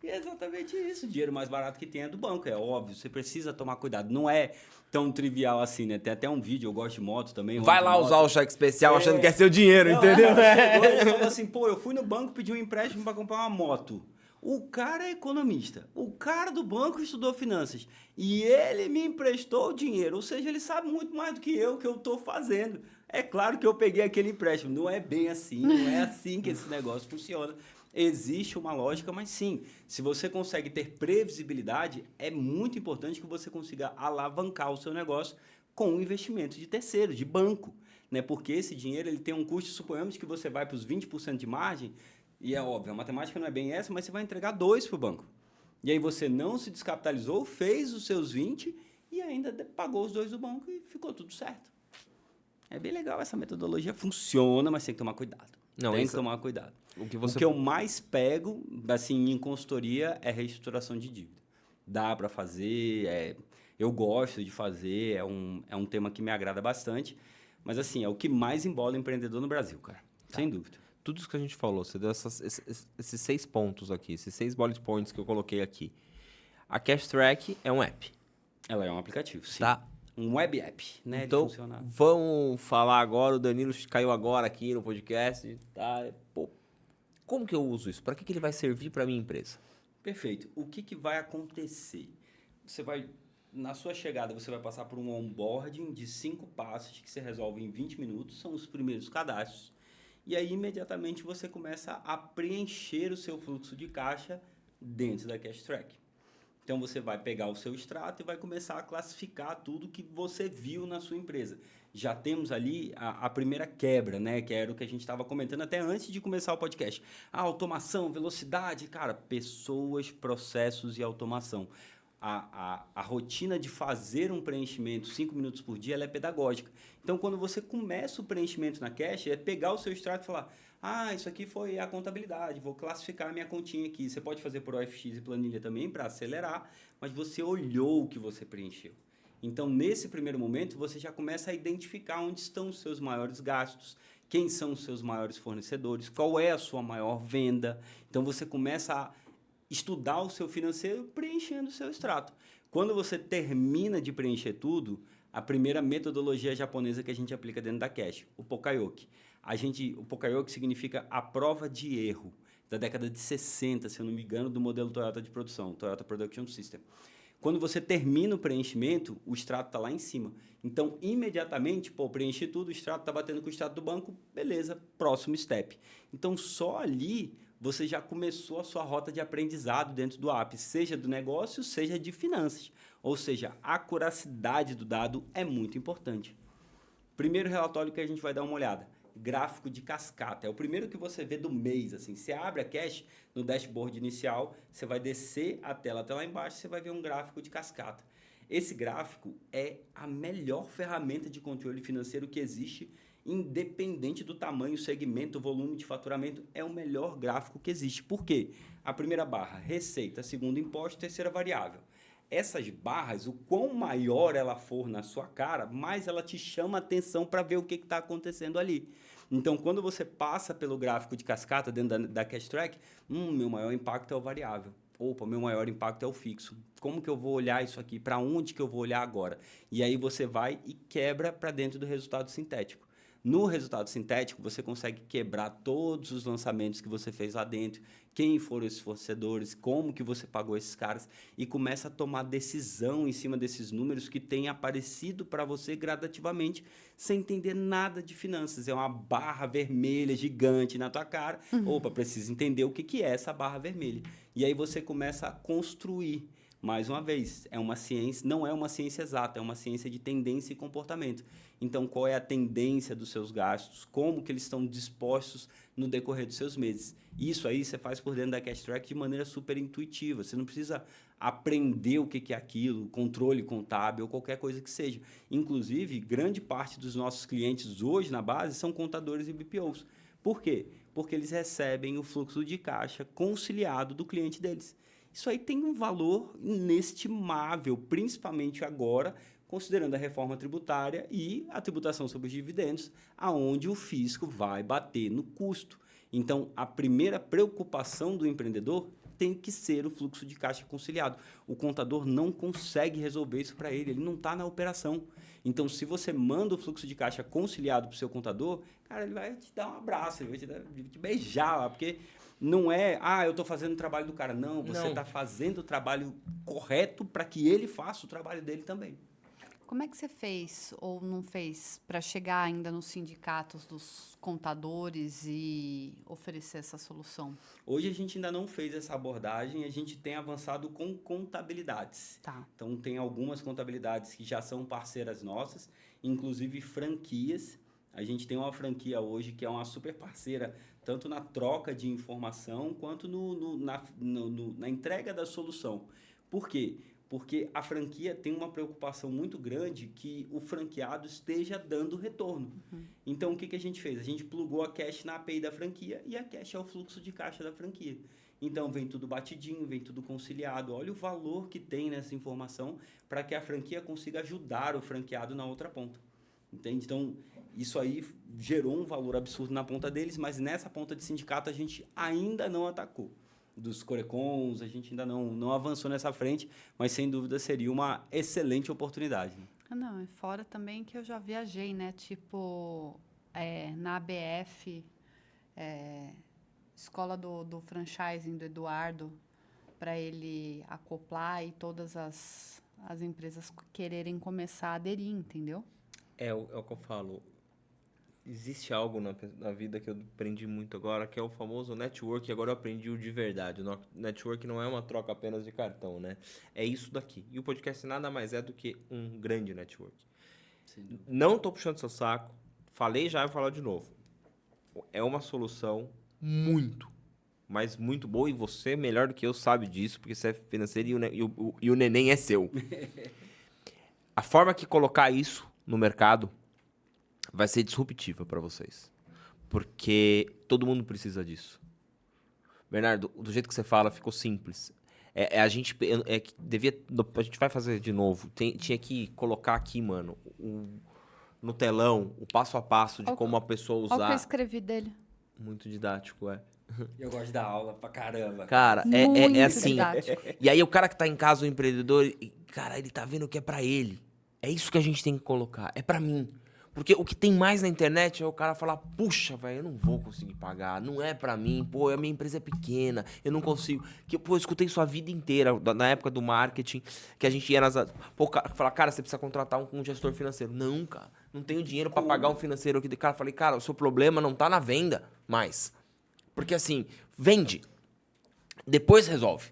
E é exatamente isso. O dinheiro mais barato que tem é do banco, é óbvio. Você precisa tomar cuidado. Não é tão trivial assim, né? Tem até um vídeo, eu gosto de moto também. Vai lá usar o cheque especial achando que é seu dinheiro, entendeu? Ele falou assim, pô, eu fui no banco pedir um empréstimo para comprar uma moto. O cara é economista. O cara do banco estudou finanças. E ele me emprestou o dinheiro. Ou seja, ele sabe muito mais do que eu estou fazendo. É claro que eu peguei aquele empréstimo. Não é bem assim. Não é assim que esse negócio funciona. Existe uma lógica, mas sim, se você consegue ter previsibilidade, é muito importante que você consiga alavancar o seu negócio com um investimento de terceiro, de banco. Né? Porque esse dinheiro ele tem um custo, suponhamos que você vai para os 20% de margem, e é óbvio, a matemática não é bem essa, mas você vai entregar 2 para o banco. E aí você não se descapitalizou, fez os seus 20 e ainda pagou os 2 do banco e ficou tudo certo. É bem legal essa metodologia, funciona, mas tem que tomar cuidado. Tem que tomar cuidado. O que eu mais pego, assim, em consultoria é reestruturação de dívida. Dá para fazer, eu gosto de fazer, é um tema que me agrada bastante, mas assim, é o que mais embola o empreendedor no Brasil, cara. Tá. Sem dúvida. Tudo isso que a gente falou, você deu esses 6 pontos aqui, esses 6 bullet points que eu coloquei aqui. A Cash Track é um app. Ela é um aplicativo, sim. Tá. Um web app, né? Então, vamos falar agora, o Danilo caiu agora aqui no podcast, tá? Pô, como que eu uso isso? Para que ele vai servir para a minha empresa? Perfeito. O que vai acontecer? Você vai, na sua chegada, você vai passar por um onboarding de 5 passos que você resolve em 20 minutos, são os primeiros cadastros. E aí, imediatamente, você começa a preencher o seu fluxo de caixa dentro da Cash Track. Então, você vai pegar o seu extrato e vai começar a classificar tudo que você viu na sua empresa. Já temos ali a primeira quebra, né? Que era o que a gente estava comentando até antes de começar o podcast. A automação, velocidade, cara, pessoas, processos e automação. A rotina de fazer um preenchimento 5 minutos por dia, ela é pedagógica. Então, quando você começa o preenchimento na Cash, é pegar o seu extrato e falar, isso aqui foi a contabilidade, vou classificar a minha continha aqui. Você pode fazer por OFX e planilha também para acelerar, mas você olhou o que você preencheu. Então, nesse primeiro momento, você já começa a identificar onde estão os seus maiores gastos, quem são os seus maiores fornecedores, qual é a sua maior venda. Então, você começa a estudar o seu financeiro preenchendo o seu extrato. Quando você termina de preencher tudo, a primeira metodologia japonesa que a gente aplica dentro da Cash, o Pokayoke. O Pokayoke significa a prova de erro. da década de 60, se eu não me engano, do modelo Toyota de produção, Toyota Production System. Quando você termina o preenchimento, o extrato está lá em cima. Então, imediatamente, preenchi tudo, o extrato está batendo com o extrato do banco, beleza, próximo step. Então, só ali você já começou a sua rota de aprendizado dentro do app, seja do negócio, seja de finanças. Ou seja, a acuracidade do dado é muito importante. Primeiro relatório que a gente vai dar uma olhada, gráfico de cascata. É o primeiro que você vê do mês. Assim. Você abre a cash no dashboard inicial, você vai descer a tela até lá embaixo, você vai ver um gráfico de cascata. Esse gráfico é a melhor ferramenta de controle financeiro que existe, independente do tamanho, segmento, volume de faturamento, é o melhor gráfico que existe. Por quê? A primeira barra, receita, segunda, imposto, terceira, variável. Essas barras, o quão maior ela for na sua cara, mais ela te chama a atenção para ver o que está acontecendo ali. Então, quando você passa pelo gráfico de cascata dentro da Cash Track, meu maior impacto é o variável. Opa, meu maior impacto é o fixo. Como que eu vou olhar isso aqui? Para onde que eu vou olhar agora? E aí você vai e quebra para dentro do resultado sintético. No resultado sintético, você consegue quebrar todos os lançamentos que você fez lá dentro, quem foram esses fornecedores, como que você pagou esses caras e começa a tomar decisão em cima desses números que têm aparecido para você gradativamente, sem entender nada de finanças. É uma barra vermelha gigante na tua cara. Opa, preciso entender o que é essa barra vermelha. E aí você começa a construir. Mais uma vez, é uma ciência, não é uma ciência exata, é uma ciência de tendência e comportamento. Então, qual é a tendência dos seus gastos? Como que eles estão dispostos no decorrer dos seus meses? Isso aí você faz por dentro da Cash Track de maneira super intuitiva. Você não precisa aprender o que é aquilo, controle contábil ou qualquer coisa que seja. Inclusive, grande parte dos nossos clientes hoje na base são contadores e BPOs. Por quê? Porque eles recebem o fluxo de caixa conciliado do cliente deles. Isso aí tem um valor inestimável, principalmente agora, considerando a reforma tributária e a tributação sobre os dividendos, aonde o fisco vai bater no custo. Então, a primeira preocupação do empreendedor tem que ser o fluxo de caixa conciliado. O contador não consegue resolver isso para ele não está na operação. Então, se você manda o fluxo de caixa conciliado para o seu contador, cara, ele vai te dar um abraço, ele vai te beijar lá, porque não é, eu estou fazendo o trabalho do cara. Não, você está fazendo o trabalho correto para que ele faça o trabalho dele também. Como é que você fez ou não fez para chegar ainda nos sindicatos dos contadores e oferecer essa solução? Hoje a gente ainda não fez essa abordagem, a gente tem avançado com contabilidades. Tá. Então tem algumas contabilidades que já são parceiras nossas, inclusive franquias. A gente tem uma franquia hoje que é uma super parceira, tanto na troca de informação quanto na entrega da solução. Por quê? Porque a franquia tem uma preocupação muito grande que o franqueado esteja dando retorno. Então, o que a gente fez? A gente plugou a cash na API da franquia e a cash é o fluxo de caixa da franquia. Então, vem tudo batidinho, vem tudo conciliado. Olha o valor que tem nessa informação para que a franquia consiga ajudar o franqueado na outra ponta. Entende? Então, isso aí gerou um valor absurdo na ponta deles, mas nessa ponta de sindicato a gente ainda não atacou. Dos Corecons, a gente ainda não avançou nessa frente, mas sem dúvida seria uma excelente oportunidade. Não, e fora também que eu já viajei, né? Tipo, na ABF, escola do franchising do Eduardo, para ele acoplar e todas as empresas quererem começar a aderir, entendeu? É o que eu falo. Existe algo na vida que eu aprendi muito agora, que é o famoso network, e agora eu aprendi o de verdade. O network não é uma troca apenas de cartão, né? É isso daqui. E o podcast nada mais é do que um grande network. Não tô puxando seu saco, falei já e vou falar de novo. É uma solução muito, mas muito boa, e você, melhor do que eu, sabe disso, porque você é financeiro e o neném é seu. A forma que colocar isso no mercado vai ser disruptiva para vocês. Porque todo mundo precisa disso. Bernardo, do jeito que você fala, ficou simples. A gente vai fazer de novo. Tinha que colocar aqui, mano, no telão, o passo a passo de como a pessoa usar. Olha o que eu escrevi dele. Muito didático, Eu gosto da aula pra caramba. Cara, Muito é assim. didático. E aí o cara que tá em casa, o empreendedor, cara, ele tá vendo que é pra ele. É isso que a gente tem que colocar. É pra mim. Porque o que tem mais na internet é o cara falar, puxa, velho, eu não vou conseguir pagar, não é pra mim, pô, a minha empresa é pequena, eu não consigo. Pô, eu escutei isso a vida inteira, na época do marketing, que a gente ia nas... Pô, falar, cara, você precisa contratar um gestor financeiro. Não, cara, não tenho dinheiro pra pagar um financeiro aqui. Cara, falei, cara, o seu problema não tá na venda mais. Porque assim, vende, depois resolve.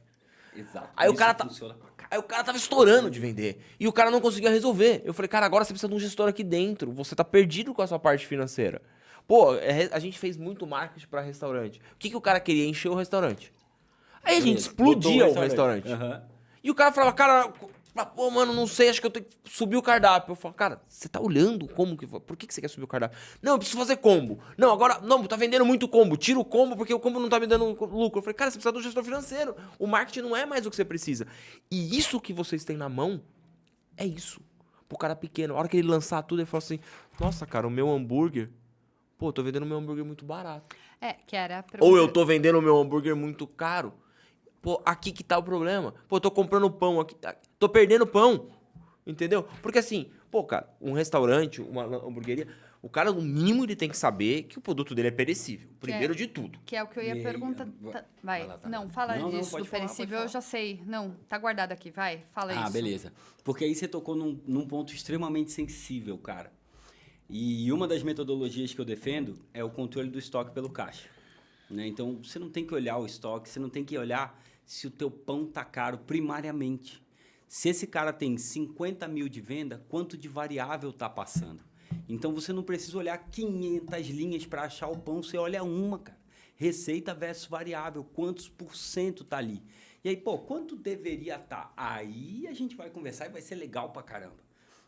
Exato. Aí o Isso cara funciona pra Aí o cara tava estourando de vender. E o cara não conseguia resolver. Eu falei, cara, agora você precisa de um gestor aqui dentro. Você tá perdido com a sua parte financeira. Pô, a gente fez muito marketing pra restaurante. O que o cara queria? Encher o restaurante. Aí a gente explodia o restaurante. Uhum. E o cara falava, cara, pô, mano, não sei, acho que eu tenho que subir o cardápio. Eu falo, cara, você tá olhando como que... Por que você quer subir o cardápio? Não, eu preciso fazer combo. Não, agora, não, tá vendendo muito combo. Tira o combo porque o combo não tá me dando lucro. Eu falei, cara, você precisa de um gestor financeiro. O marketing não é mais o que você precisa. E isso que vocês têm na mão é isso. Pro cara pequeno. A hora que ele lançar tudo, ele fala assim, nossa, cara, o meu hambúrguer... Pô, tô vendendo o meu hambúrguer muito barato. Que era... Ou eu tô vendendo o meu hambúrguer muito caro. Pô, aqui que tá o problema. Pô, eu tô comprando pão aqui. Tô perdendo pão. Entendeu? Porque assim, pô, cara, um restaurante, uma hamburgueria, o cara, no mínimo, ele tem que saber que o produto dele é perecível. Primeiro de tudo. Que é o que eu ia perguntar. Vai. Lá, tá. Não, fala Não, disso pode do falar, perecível, pode eu já sei. Não, tá guardado aqui, vai. Fala isso. Beleza. Porque aí você tocou num ponto extremamente sensível, cara. E uma das metodologias que eu defendo é o controle do estoque pelo caixa. Né? Então, você não tem que olhar o estoque, você não tem que olhar se o teu pão tá caro primariamente. Se esse cara tem 50 mil de venda, quanto de variável tá passando? Então, você não precisa olhar 500 linhas para achar o pão, você olha uma, cara. Receita versus variável, quantos % tá ali? E aí, pô, quanto deveria estar? Aí a gente vai conversar e vai ser legal pra caramba.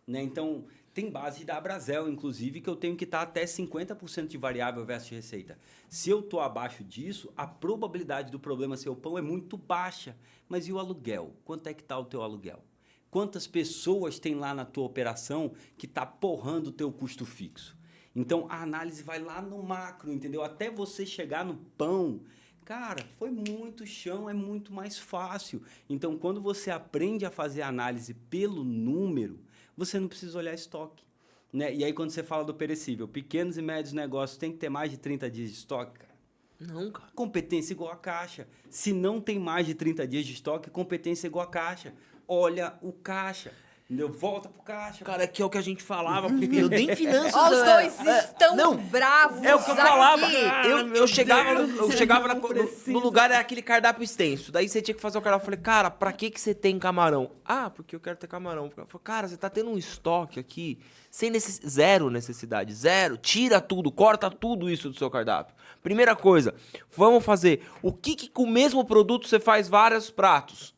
Né? Então, tem base da Abrazel, inclusive, que eu tenho que estar até 50% de variável versus receita. Se eu estou abaixo disso, a probabilidade do problema ser o pão é muito baixa. Mas e o aluguel? Quanto é que está o teu aluguel? Quantas pessoas tem lá na tua operação que está porrando o teu custo fixo? Então, a análise vai lá no macro, entendeu? Até você chegar no pão. Cara, foi muito chão, é muito mais fácil. Então, quando você aprende a fazer a análise pelo número, você não precisa olhar estoque. Né? E aí, quando você fala do perecível, pequenos e médios negócios têm que ter mais de 30 dias de estoque, cara? Não, cara. Competência igual a caixa. Se não tem mais de 30 dias de estoque, competência igual a caixa. Olha o caixa. Entendeu? Volta pro caixa. Cara, que é o que a gente falava, porque eu nem finanças... Ó, os dois estão bravos. É o que eu falava. aqui. Eu chegava no lugar, era aquele cardápio extenso. Daí você tinha que fazer o cardápio. Eu falei, cara, pra que você tem camarão? Ah, porque eu quero ter camarão. Eu falei, cara, você tá tendo um estoque aqui sem zero necessidade. Zero. Tira tudo, corta tudo isso do seu cardápio. Primeira coisa, vamos fazer. O que com o mesmo produto você faz vários pratos?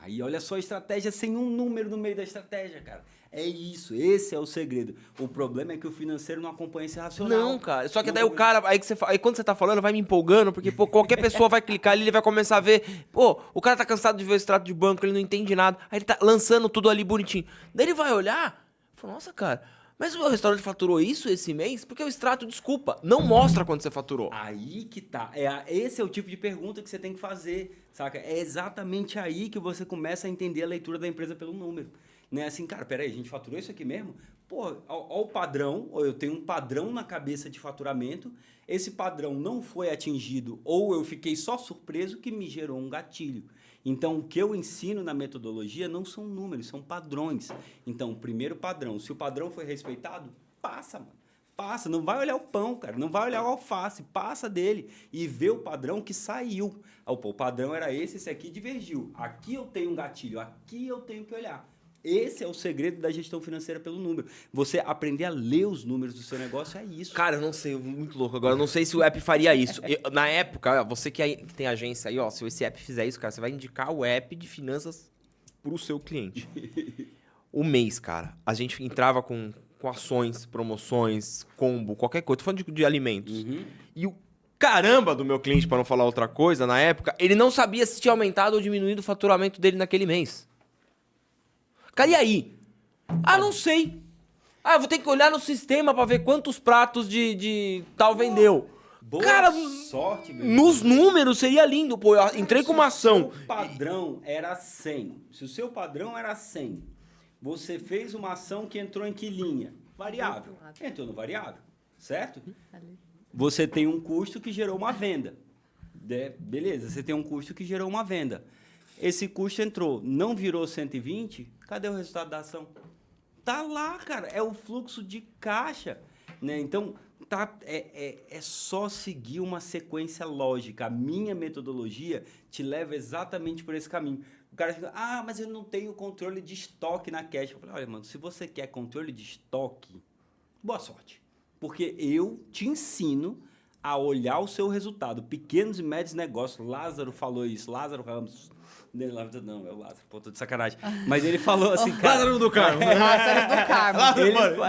Aí olha só a estratégia sem um número no meio da estratégia, cara. É isso, esse é o segredo. O problema é que o financeiro não acompanha esse racional. Não, cara. Só que daí o cara, aí quando você tá falando, vai me empolgando, porque pô, qualquer pessoa vai clicar ali, ele vai começar a ver, pô, o cara tá cansado de ver o extrato de banco, ele não entende nada. Aí ele tá lançando tudo ali bonitinho. Daí ele vai olhar, fala, nossa, cara, mas o meu restaurante faturou isso esse mês? Porque o extrato, desculpa, não mostra quanto você faturou. Aí que tá. Esse é o tipo de pergunta que você tem que fazer, saca? É exatamente aí que você começa a entender a leitura da empresa pelo número. Né? Assim, cara, peraí, a gente faturou isso aqui mesmo? Pô, ó o padrão, ou eu tenho um padrão na cabeça de faturamento, esse padrão não foi atingido, ou eu fiquei só surpreso que me gerou um gatilho. Então, o que eu ensino na metodologia não são números, são padrões. Então, o primeiro padrão, se o padrão foi respeitado, passa, mano. Passa, não vai olhar o pão, cara, não vai olhar o alface, passa dele e vê o padrão que saiu. O padrão era esse aqui divergiu. Aqui eu tenho um gatilho, aqui eu tenho que olhar. Esse é o segredo da gestão financeira pelo número. Você aprender a ler os números do seu negócio é isso. Cara, eu não sei, muito louco agora. Eu não sei se o app faria isso. Na época, você que tem agência aí, ó, se esse app fizer isso, cara, você vai indicar o app de finanças pro seu cliente. O mês, cara, a gente entrava com ações, promoções, combo, qualquer coisa. Tô falando de alimentos. Uhum. E o caramba do meu cliente, para não falar outra coisa, na época, ele não sabia se tinha aumentado ou diminuído o faturamento dele naquele mês. Cara, e aí? Ah, não sei. Ah, eu vou ter que olhar no sistema pra ver quantos pratos de tal vendeu. Boa cara, sorte, meu nos números seria lindo, pô. Eu entrei com uma ação. Se o seu padrão era 100, se o seu padrão era 100, você fez uma ação que entrou em que linha? variável. Entrou no variável, certo? Ali. Você tem um custo que gerou uma venda. Beleza, você tem um custo que gerou uma venda. Esse custo entrou, não virou 120, cadê o resultado da ação? Tá lá, cara, é o fluxo de caixa, né? Então, é só seguir uma sequência lógica. A minha metodologia te leva exatamente por esse caminho. O cara fica, mas eu não tenho controle de estoque na cash. Eu falei, olha, mano, se você quer controle de estoque, boa sorte. Porque eu te ensino a olhar o seu resultado. Pequenos e médios negócios. Lázaro falou isso. Lázaro Ramos. Não, é o Lázaro. Pô, tô de sacanagem. Mas ele falou assim, cara... Lázaro do Carmo. Lázaro do Carmo.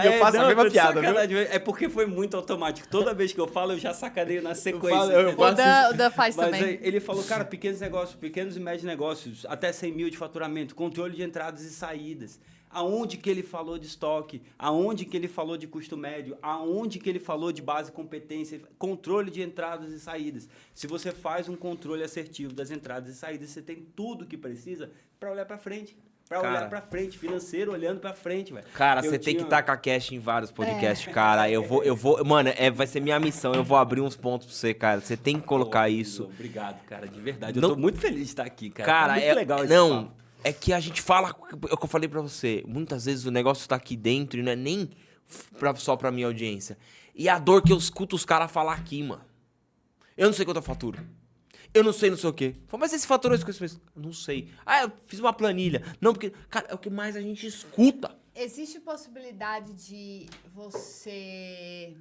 Eu faço a mesma piada, viu? É porque foi muito automático. Toda vez que eu falo, eu já sacaneio na sequência. O Dan faz Mas também. aí, ele falou, cara, pequenos negócios, pequenos e médios negócios, até 100 mil de faturamento, controle de entradas e saídas. Aonde que ele falou de estoque? Aonde que ele falou de custo médio? Aonde que ele falou de base competência? Controle de entradas e saídas. Se você faz um controle assertivo das entradas e saídas, você tem tudo que precisa para olhar para frente. Para olhar para frente, financeiro olhando para frente, velho. Cara, você tem que estar com a cash em vários podcasts, cara. Eu vou, mano, vai ser minha missão. Eu vou abrir uns pontos pra você, cara. Você tem que colocar isso. Obrigado, cara, de verdade. Não, eu tô muito feliz de estar aqui, cara. Cara, muito legal esse não. papo. É que a gente fala, é o que eu falei pra você, muitas vezes o negócio tá aqui dentro e não é nem só pra minha audiência. E a dor que eu escuto os caras falar aqui, mano. Eu não sei quanto eu faturo. Eu não sei o quê. Mas esse faturou isso com isso? Não sei. Eu fiz uma planilha. Não, porque, cara, é o que mais a gente escuta. Existe possibilidade de você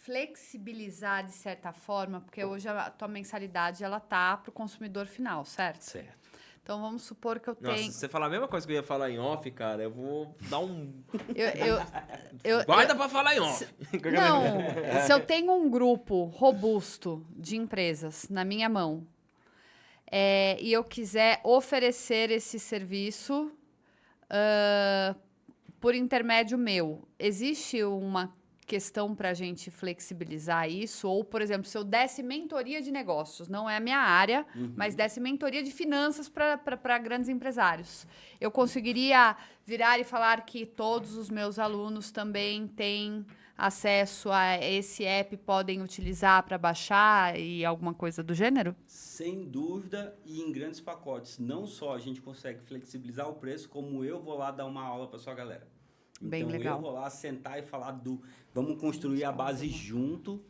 flexibilizar de certa forma, porque hoje a tua mensalidade ela tá pro consumidor final, certo? Certo. Então vamos supor que eu Nossa, tenho. se você falar a mesma coisa que eu ia falar em off, cara, eu vou dar um. Guarda pra falar em off. Não, se eu tenho um grupo robusto de empresas na minha mão e eu quiser oferecer esse serviço por intermédio meu, existe uma questão para a gente flexibilizar isso? Ou, por exemplo, se eu desse mentoria de negócios, não é a minha área, mas desse mentoria de finanças para grandes empresários, eu conseguiria virar e falar que todos os meus alunos também têm acesso a esse app, podem utilizar para baixar e alguma coisa do gênero? Sem dúvida, e em grandes pacotes. Não só a gente consegue flexibilizar o preço, como eu vou lá dar uma aula para sua galera. Bem então, legal. eu vou lá sentar e falar vamos construir a base junto,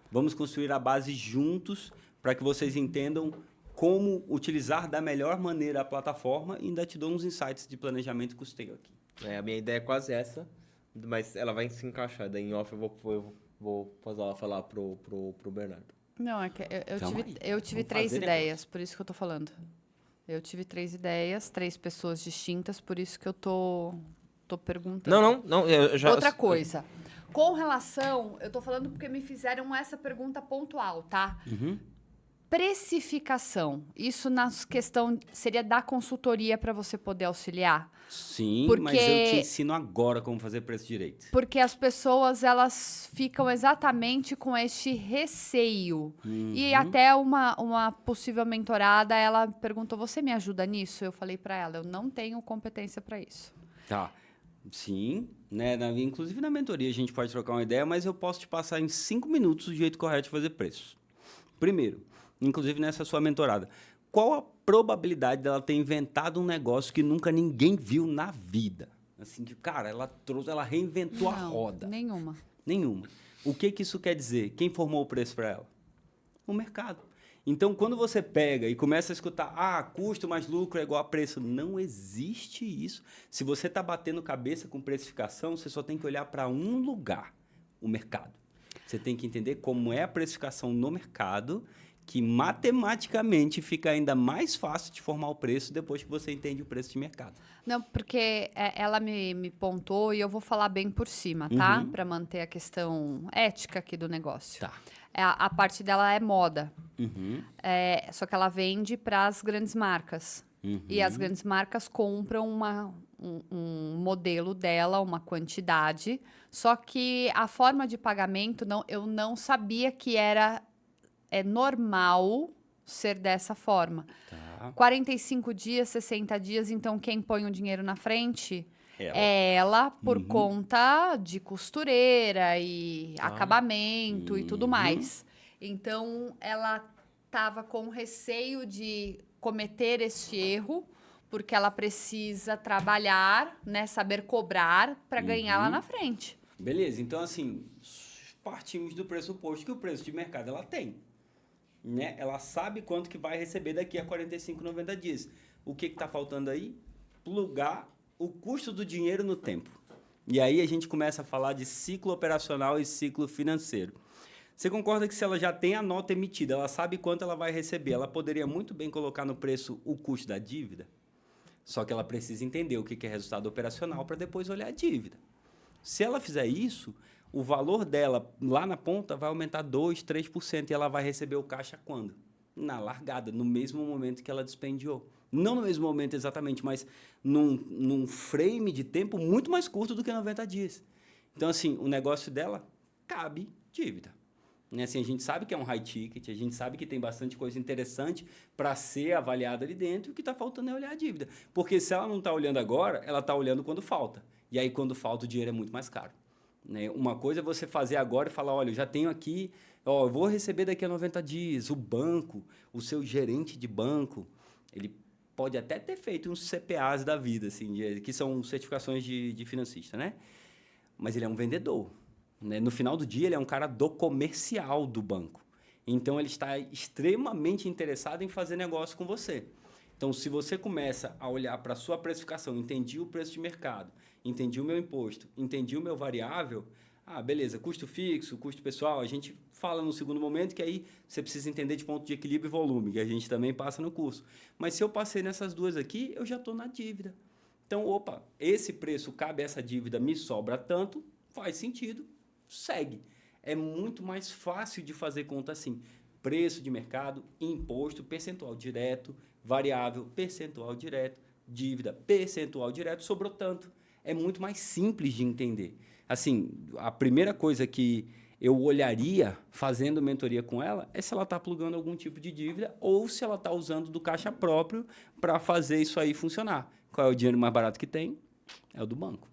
vamos construir a base juntos para que vocês entendam como utilizar da melhor maneira a plataforma e ainda te dou uns insights de planejamento e custeio aqui. A minha ideia é quase essa, mas ela vai se encaixar. Daí em off eu vou falar pro Bernardo. Não, é que eu tive 3 ideias, por isso que eu tô falando. Eu tive 3 ideias, 3 pessoas distintas, por isso que eu tô perguntando. Não, eu já... Outra coisa. Com relação... Eu tô falando porque me fizeram essa pergunta pontual, tá? Precificação. Isso na questão... Seria da consultoria para você poder auxiliar? Sim, porque... mas eu te ensino agora como fazer preço direito. Porque as pessoas, elas ficam exatamente com este receio. E até uma possível mentorada, ela perguntou, você me ajuda nisso? Eu falei para ela, eu não tenho competência para isso. Tá. Sim, né? Inclusive na mentoria a gente pode trocar uma ideia, mas eu posso te passar em 5 minutos o jeito correto de fazer preço. Primeiro, inclusive nessa sua mentorada, qual a probabilidade dela ter inventado um negócio que nunca ninguém viu na vida? Assim, que, cara, ela reinventou a roda. Nenhuma. O que isso quer dizer? Quem formou o preço para ela? O mercado. Então, quando você pega e começa a escutar, custo mais lucro é igual a preço, não existe isso. Se você está batendo cabeça com precificação, você só tem que olhar para um lugar, o mercado. Você tem que entender como é a precificação no mercado, que matematicamente fica ainda mais fácil de formar o preço depois que você entende o preço de mercado. Não, porque ela me pontou e eu vou falar bem por cima, tá? Para manter a questão ética aqui do negócio. Tá. A parte dela é moda. Só que ela vende para as grandes marcas. E as grandes marcas compram um modelo dela, uma quantidade. Só que a forma de pagamento, eu não sabia que é normal ser dessa forma. Tá. 45 dias, 60 dias, então quem põe o dinheiro na frente é ela por conta de costureira e acabamento e tudo mais. Então, ela estava com receio de cometer este erro, porque ela precisa trabalhar, né, saber cobrar para ganhar lá na frente. Beleza, então assim, partimos do pressuposto que o preço de mercado ela tem. Né? Ela sabe quanto que vai receber daqui a 45, 90 dias. O que está faltando aí? Plugar o custo do dinheiro no tempo. E aí a gente começa a falar de ciclo operacional e ciclo financeiro. Você concorda que se ela já tem a nota emitida, ela sabe quanto ela vai receber, ela poderia muito bem colocar no preço o custo da dívida? Só que ela precisa entender o que é resultado operacional para depois olhar a dívida. Se ela fizer isso, o valor dela lá na ponta vai aumentar 2%, 3% e ela vai receber o caixa quando? Na largada, no mesmo momento que ela dispendiou. Não no mesmo momento exatamente, mas num frame de tempo muito mais curto do que 90 dias. Então, assim, o negócio dela cabe dívida. Né? Assim, a gente sabe que é um high ticket, a gente sabe que tem bastante coisa interessante para ser avaliada ali dentro, e o que está faltando é olhar a dívida. Porque se ela não está olhando agora, ela está olhando quando falta. E aí, quando falta, o dinheiro é muito mais caro. Né? Uma coisa é você fazer agora e falar, olha, eu já tenho aqui, eu vou receber daqui a 90 dias. O banco, o seu gerente de banco, ele pode até ter feito uns CPAs da vida, assim, que são certificações de financista, né? Mas ele é um vendedor. Né? No final do dia, ele é um cara do comercial do banco. Então, ele está extremamente interessado em fazer negócio com você. Então, se você começa a olhar para a sua precificação, entendi o preço de mercado, entendi o meu imposto, entendi o meu variável, beleza, custo fixo, custo pessoal, a gente fala no segundo momento, que aí você precisa entender de ponto de equilíbrio e volume, que a gente também passa no curso. Mas se eu passei nessas duas aqui, eu já estou na dívida. Então, esse preço cabe essa dívida, me sobra tanto, faz sentido, segue. É muito mais fácil de fazer conta assim. Preço de mercado, imposto, percentual direto, variável, percentual direto, dívida, percentual direto, sobrou tanto. É muito mais simples de entender. Assim, a primeira coisa que eu olharia fazendo mentoria com ela é se ela está plugando algum tipo de dívida ou se ela está usando do caixa próprio para fazer isso aí funcionar. Qual é o dinheiro mais barato que tem? É o do banco.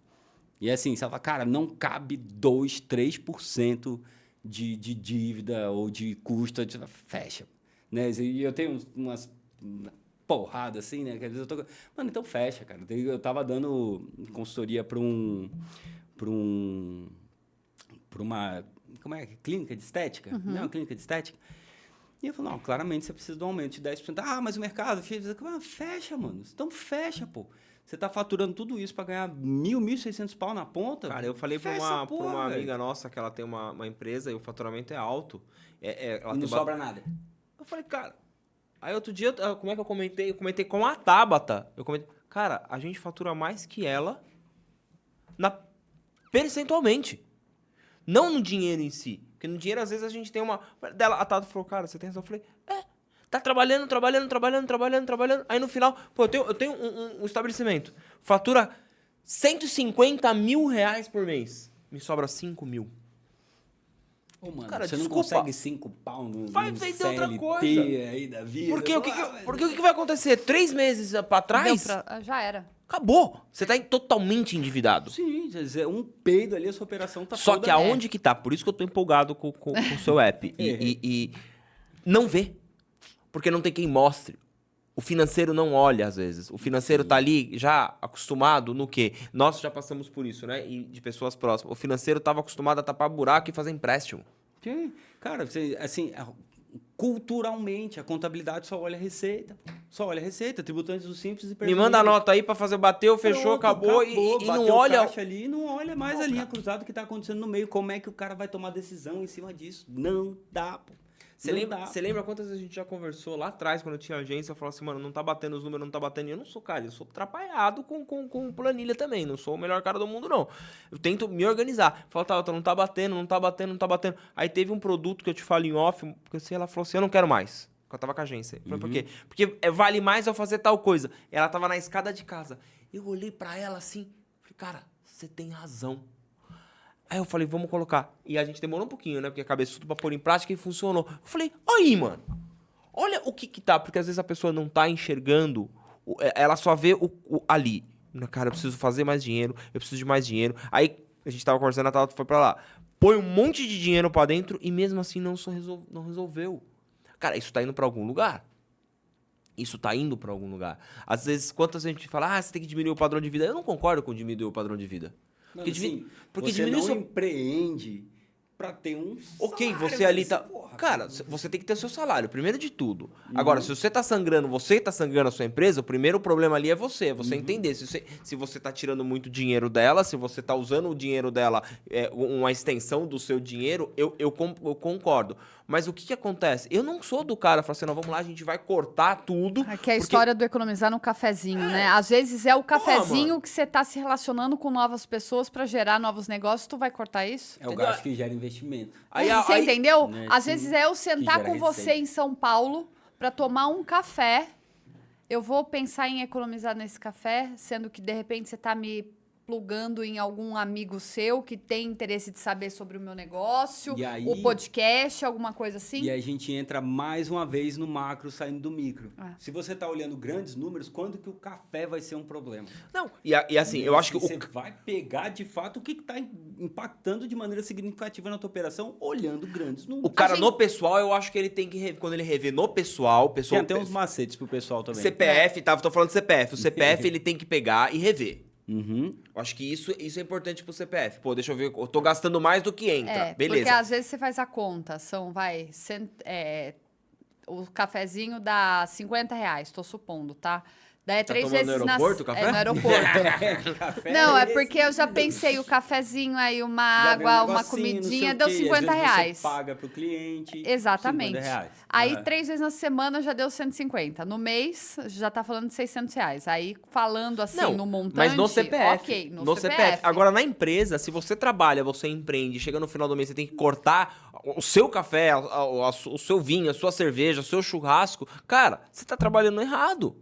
E assim, se ela fala, cara, não cabe 2%, 3% de dívida ou de custo, fecha. Né? E eu tenho umas porradas assim, né? Que às vezes eu tô... Mano, então fecha, cara. Eu tava dando consultoria para uma clínica de estética, né? Uma clínica de estética. E eu falei, não, claramente você precisa de um aumento de 10%. Mas o mercado... Fecha, mano. Então fecha, pô. Você tá faturando tudo isso para ganhar 1.600 pau na ponta? Cara, eu falei pra uma amiga nossa que ela tem uma empresa e o faturamento é alto. Ela não sobra nada. Eu falei, cara... Aí outro dia, como é que eu comentei? Eu comentei com a Tabata. Cara, a gente fatura mais que ela percentualmente. Não no dinheiro em si. Porque no dinheiro, às vezes, a gente tem uma... A Tabata falou, cara, você tem razão? Eu falei, tá trabalhando. Aí no final, eu tenho um estabelecimento. Fatura 150 mil reais por mês. Me sobra 5 mil. Mano, cara, você desculpa. não consegue 5 pau no vender outra CLT coisa aí da vida. Porque o que vai acontecer? 3 meses pra trás, Já era. acabou. Você tá totalmente endividado. Sim, quer dizer, um peido ali, a sua operação tá Só toda... que aonde que tá? Por isso que eu tô empolgado com o seu app. E não vê. Porque não tem quem mostre. O financeiro não olha, às vezes. O financeiro tá ali já acostumado no quê? Nós já passamos por isso, né? E de pessoas próximas. O financeiro tava acostumado a tapar buraco e fazer empréstimo. Cara, assim, culturalmente, a contabilidade só olha a receita. Tributantes do simples e Me manda a nota aí pra fazer, bateu, fechou, acabou e não olha... Ali, não olha mais a linha cruzada que tá acontecendo no meio. Como é que o cara vai tomar decisão em cima disso? Não dá, pô. Você lembra quantas vezes a gente já conversou lá atrás, quando eu tinha agência, eu falava assim, mano, não tá batendo os números, não tá batendo. E eu não sou, cara, eu sou atrapalhado com planilha também, não sou o melhor cara do mundo, não. Eu tento me organizar. Falava, não tá batendo. Aí teve um produto que eu te falo em off, porque assim, ela falou assim, eu não quero mais. Eu tava com a agência. Eu falei, por quê? Porque vale mais eu fazer tal coisa. Ela tava na escada de casa. Eu olhei pra ela assim, falei, cara, você tem razão. Aí eu falei, vamos colocar. E a gente demorou um pouquinho, né? Porque a cabeça tudo pra pôr em prática e funcionou. Eu falei, aí, mano. Olha o que tá. Porque às vezes a pessoa não tá enxergando. Ela só vê ali. Cara, eu preciso fazer mais dinheiro, eu preciso de mais dinheiro. Aí a gente tava conversando, a Tata foi pra lá. Põe um monte de dinheiro pra dentro e mesmo assim não resolveu. Cara, isso tá indo pra algum lugar. Isso tá indo pra algum lugar. Às vezes, quantas vezes a gente fala, você tem que diminuir o padrão de vida. Eu não concordo com diminuir o padrão de vida. Não, Porque, assim, porque você diminuir não seu... empreende pra ter um Ok, salário, você ali tá... porra, Cara, você tem que ter o seu salário, primeiro de tudo. Agora, se você tá sangrando a sua empresa, o primeiro problema ali é você entender. Se você tá tirando muito dinheiro dela, se você tá usando o dinheiro dela, uma extensão do seu dinheiro, eu concordo. Mas o que acontece? Eu não sou do cara, fala assim, não, vamos lá, a gente vai cortar tudo. Aqui é a história do economizar no cafezinho, né? Às vezes é o cafezinho que você tá se relacionando com novas pessoas pra gerar novos negócios, tu vai cortar isso? É o gasto que gera investimento. Você entendeu? Né, Às sim, vezes é eu sentar que com gera você receita. em São Paulo pra tomar um café. Eu vou pensar em economizar nesse café, sendo que de repente você tá me plugando em algum amigo seu que tem interesse de saber sobre o meu negócio, E aí- o podcast, alguma coisa assim. E a gente entra mais uma vez no macro saindo do micro. Ah. Se você está olhando grandes números, quando que o café vai ser um problema? Não, e assim, eu acho que você vai pegar de fato o que está impactando de maneira significativa na tua operação, olhando grandes o números. cara gente- no pessoal, eu acho que ele tem que, quando ele rever no pessoal, Tem até uns macetes pro pessoal também. CPF, tô falando de CPF. O CPF ele tem que pegar e rever. Uhum. Eu acho que isso é importante pro CPF. Pô, deixa eu ver, eu tô gastando mais do que entra. Beleza. Porque às vezes você faz a conta, o cafezinho dá R$50, tô supondo, tá? Daí é Tá 3 tomando vezes no aeroporto o café? no aeroporto. Café Não, é esse. porque eu já pensei, o cafezinho aí, uma Já vem um água, uma negocinho, não sei comidinha, o deu quê, e às R$50. vezes você paga pro cliente. Exatamente. R$50. Aí, Aham. 3 vezes na semana já deu 150. No mês, já tá falando de R$600. Aí, falando assim, no montante... mas no CPF. Ok, no CPF. Agora, na empresa, se você trabalha, você empreende, chega no final do mês, você tem que cortar o seu café, o seu vinho, a sua cerveja, o seu churrasco. Cara, você tá trabalhando errado.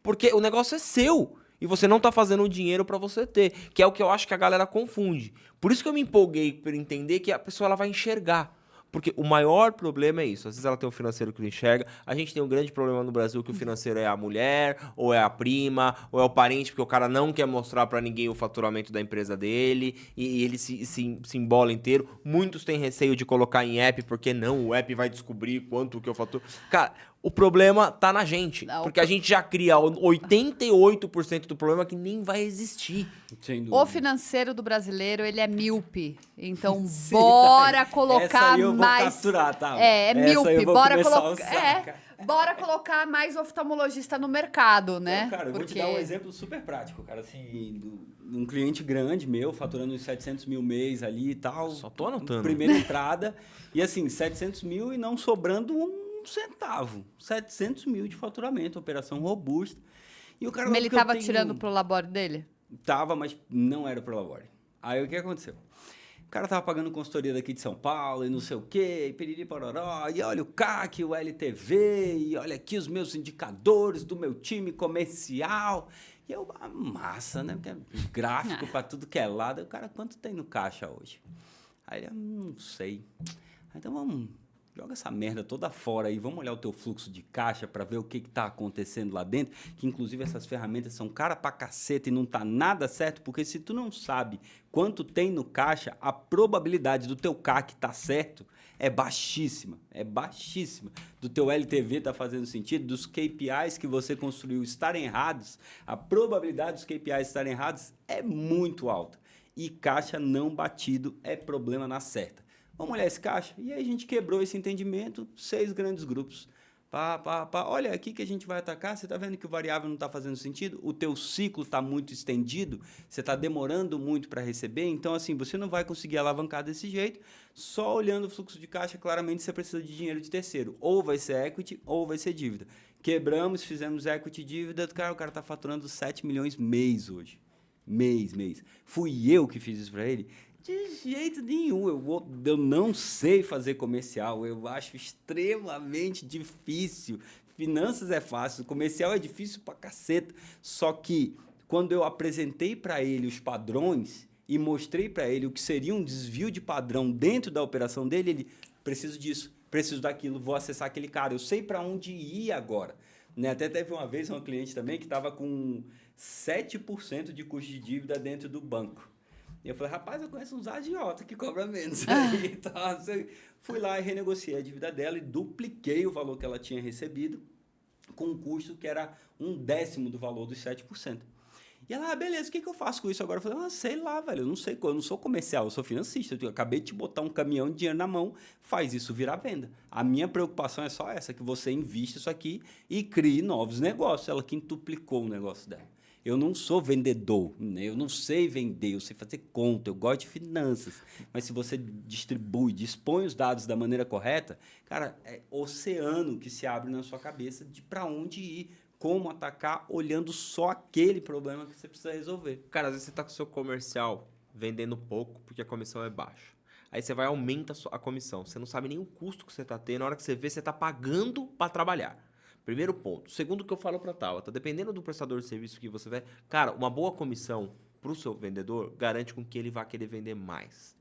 Porque o negócio é seu. E você não tá fazendo o dinheiro pra você ter. Que é o que eu acho que a galera confunde. Por isso que eu me empolguei por entender que a pessoa ela vai enxergar. Porque o maior problema é isso. Às vezes ela tem um financeiro que não enxerga. A gente tem um grande problema no Brasil que o financeiro é a mulher, ou é a prima, ou é o parente, porque o cara não quer mostrar pra ninguém o faturamento da empresa dele, e ele se embola inteiro. Muitos têm receio de colocar em app, porque não, o app vai descobrir quanto que eu faturo. Cara, o problema tá na gente. Não, Porque a gente já cria 88% do problema que nem vai existir. Sem dúvida. O financeiro do brasileiro, ele é míope. Então, Sim, bora essa colocar aí eu vou mais... capturar, tá? É Essa aí eu míope. vou Bora começar a colocar... usar, Bora colocar mais oftalmologista no mercado, né? Então, cara, eu vou te dar um exemplo super prático, cara, assim, de um cliente grande meu, faturando uns 700 mil mês ali e tal. Só tô anotando. Primeira entrada, e assim, 700 mil e não sobrando um centavo. 700 mil de faturamento, operação robusta. E o cara... Mas ele que eu tava tenho- tirando pro labore dele? Tava, mas não era pro Labore. Aí o que aconteceu? O cara tava pagando consultoria daqui de São Paulo e não sei o quê, e piriri pororó, e olha o CAC, o LTV, e olha aqui os meus indicadores do meu time comercial. E eu, massa, né? Porque é gráfico pra tudo que é lado. O cara, quanto tem no caixa hoje? Aí ele, não sei. Então vamos, joga essa merda toda fora aí, vamos olhar o teu fluxo de caixa para ver o que tá acontecendo lá dentro, que inclusive essas ferramentas são cara pra caceta e não tá nada certo, porque se tu não sabe quanto tem no caixa, a probabilidade do teu CAC tá certo é baixíssima, do teu LTV tá fazendo sentido, dos KPIs que você construiu estarem errados, a probabilidade dos KPIs estarem errados é muito alta, e caixa não batido é problema na certa. Vamos olhar esse caixa? E aí a gente quebrou esse entendimento, 6 grandes grupos. Olha, aqui que a gente vai atacar, você está vendo que o variável não está fazendo sentido? O teu ciclo está muito estendido, você está demorando muito para receber, então assim, você não vai conseguir alavancar desse jeito, só olhando o fluxo de caixa, claramente você precisa de dinheiro de terceiro. Ou vai ser equity, ou vai ser dívida. Quebramos, fizemos equity e dívida, o cara está faturando 7 milhões mês hoje. Mês. Fui eu que fiz isso para ele? De jeito nenhum, eu não sei fazer comercial, eu acho extremamente difícil. Finanças é fácil, comercial é difícil pra caceta. Só que quando eu apresentei para ele os padrões e mostrei para ele o que seria um desvio de padrão dentro da operação dele, ele, preciso disso, preciso daquilo, vou acessar aquele cara, eu sei para onde ir agora. Né? Até teve uma vez uma cliente também que estava com 7% de custo de dívida dentro do banco. E eu falei, rapaz, eu conheço uns agiotas que cobram menos. Então, fui lá e renegociei a dívida dela e dupliquei o valor que ela tinha recebido com um custo que era 1/10 do valor dos 7%. E ela, beleza, o que eu faço com isso agora? Eu falei, sei lá, velho, eu não sei, eu não sou comercial, eu sou financista, eu acabei de te botar um caminhão de dinheiro na mão, faz isso virar venda. A minha preocupação é só essa, que você invista isso aqui e crie novos negócios. Ela quintuplicou o negócio dela. Eu não sou vendedor, né? Eu não sei vender, eu sei fazer conta, eu gosto de finanças. Mas se você dispõe os dados da maneira correta, cara, é oceano que se abre na sua cabeça de para onde ir, como atacar, olhando só aquele problema que você precisa resolver. Cara, às vezes você tá com o seu comercial vendendo pouco porque a comissão é baixa. Aí você vai e aumenta a comissão. Você não sabe nem o custo que você tá tendo. Na hora que você vê, você tá pagando para trabalhar. Primeiro ponto. Segundo que eu falo para Tabata, dependendo do prestador de serviço que você vai... Cara, uma boa comissão pro seu vendedor garante com que ele vá querer vender mais.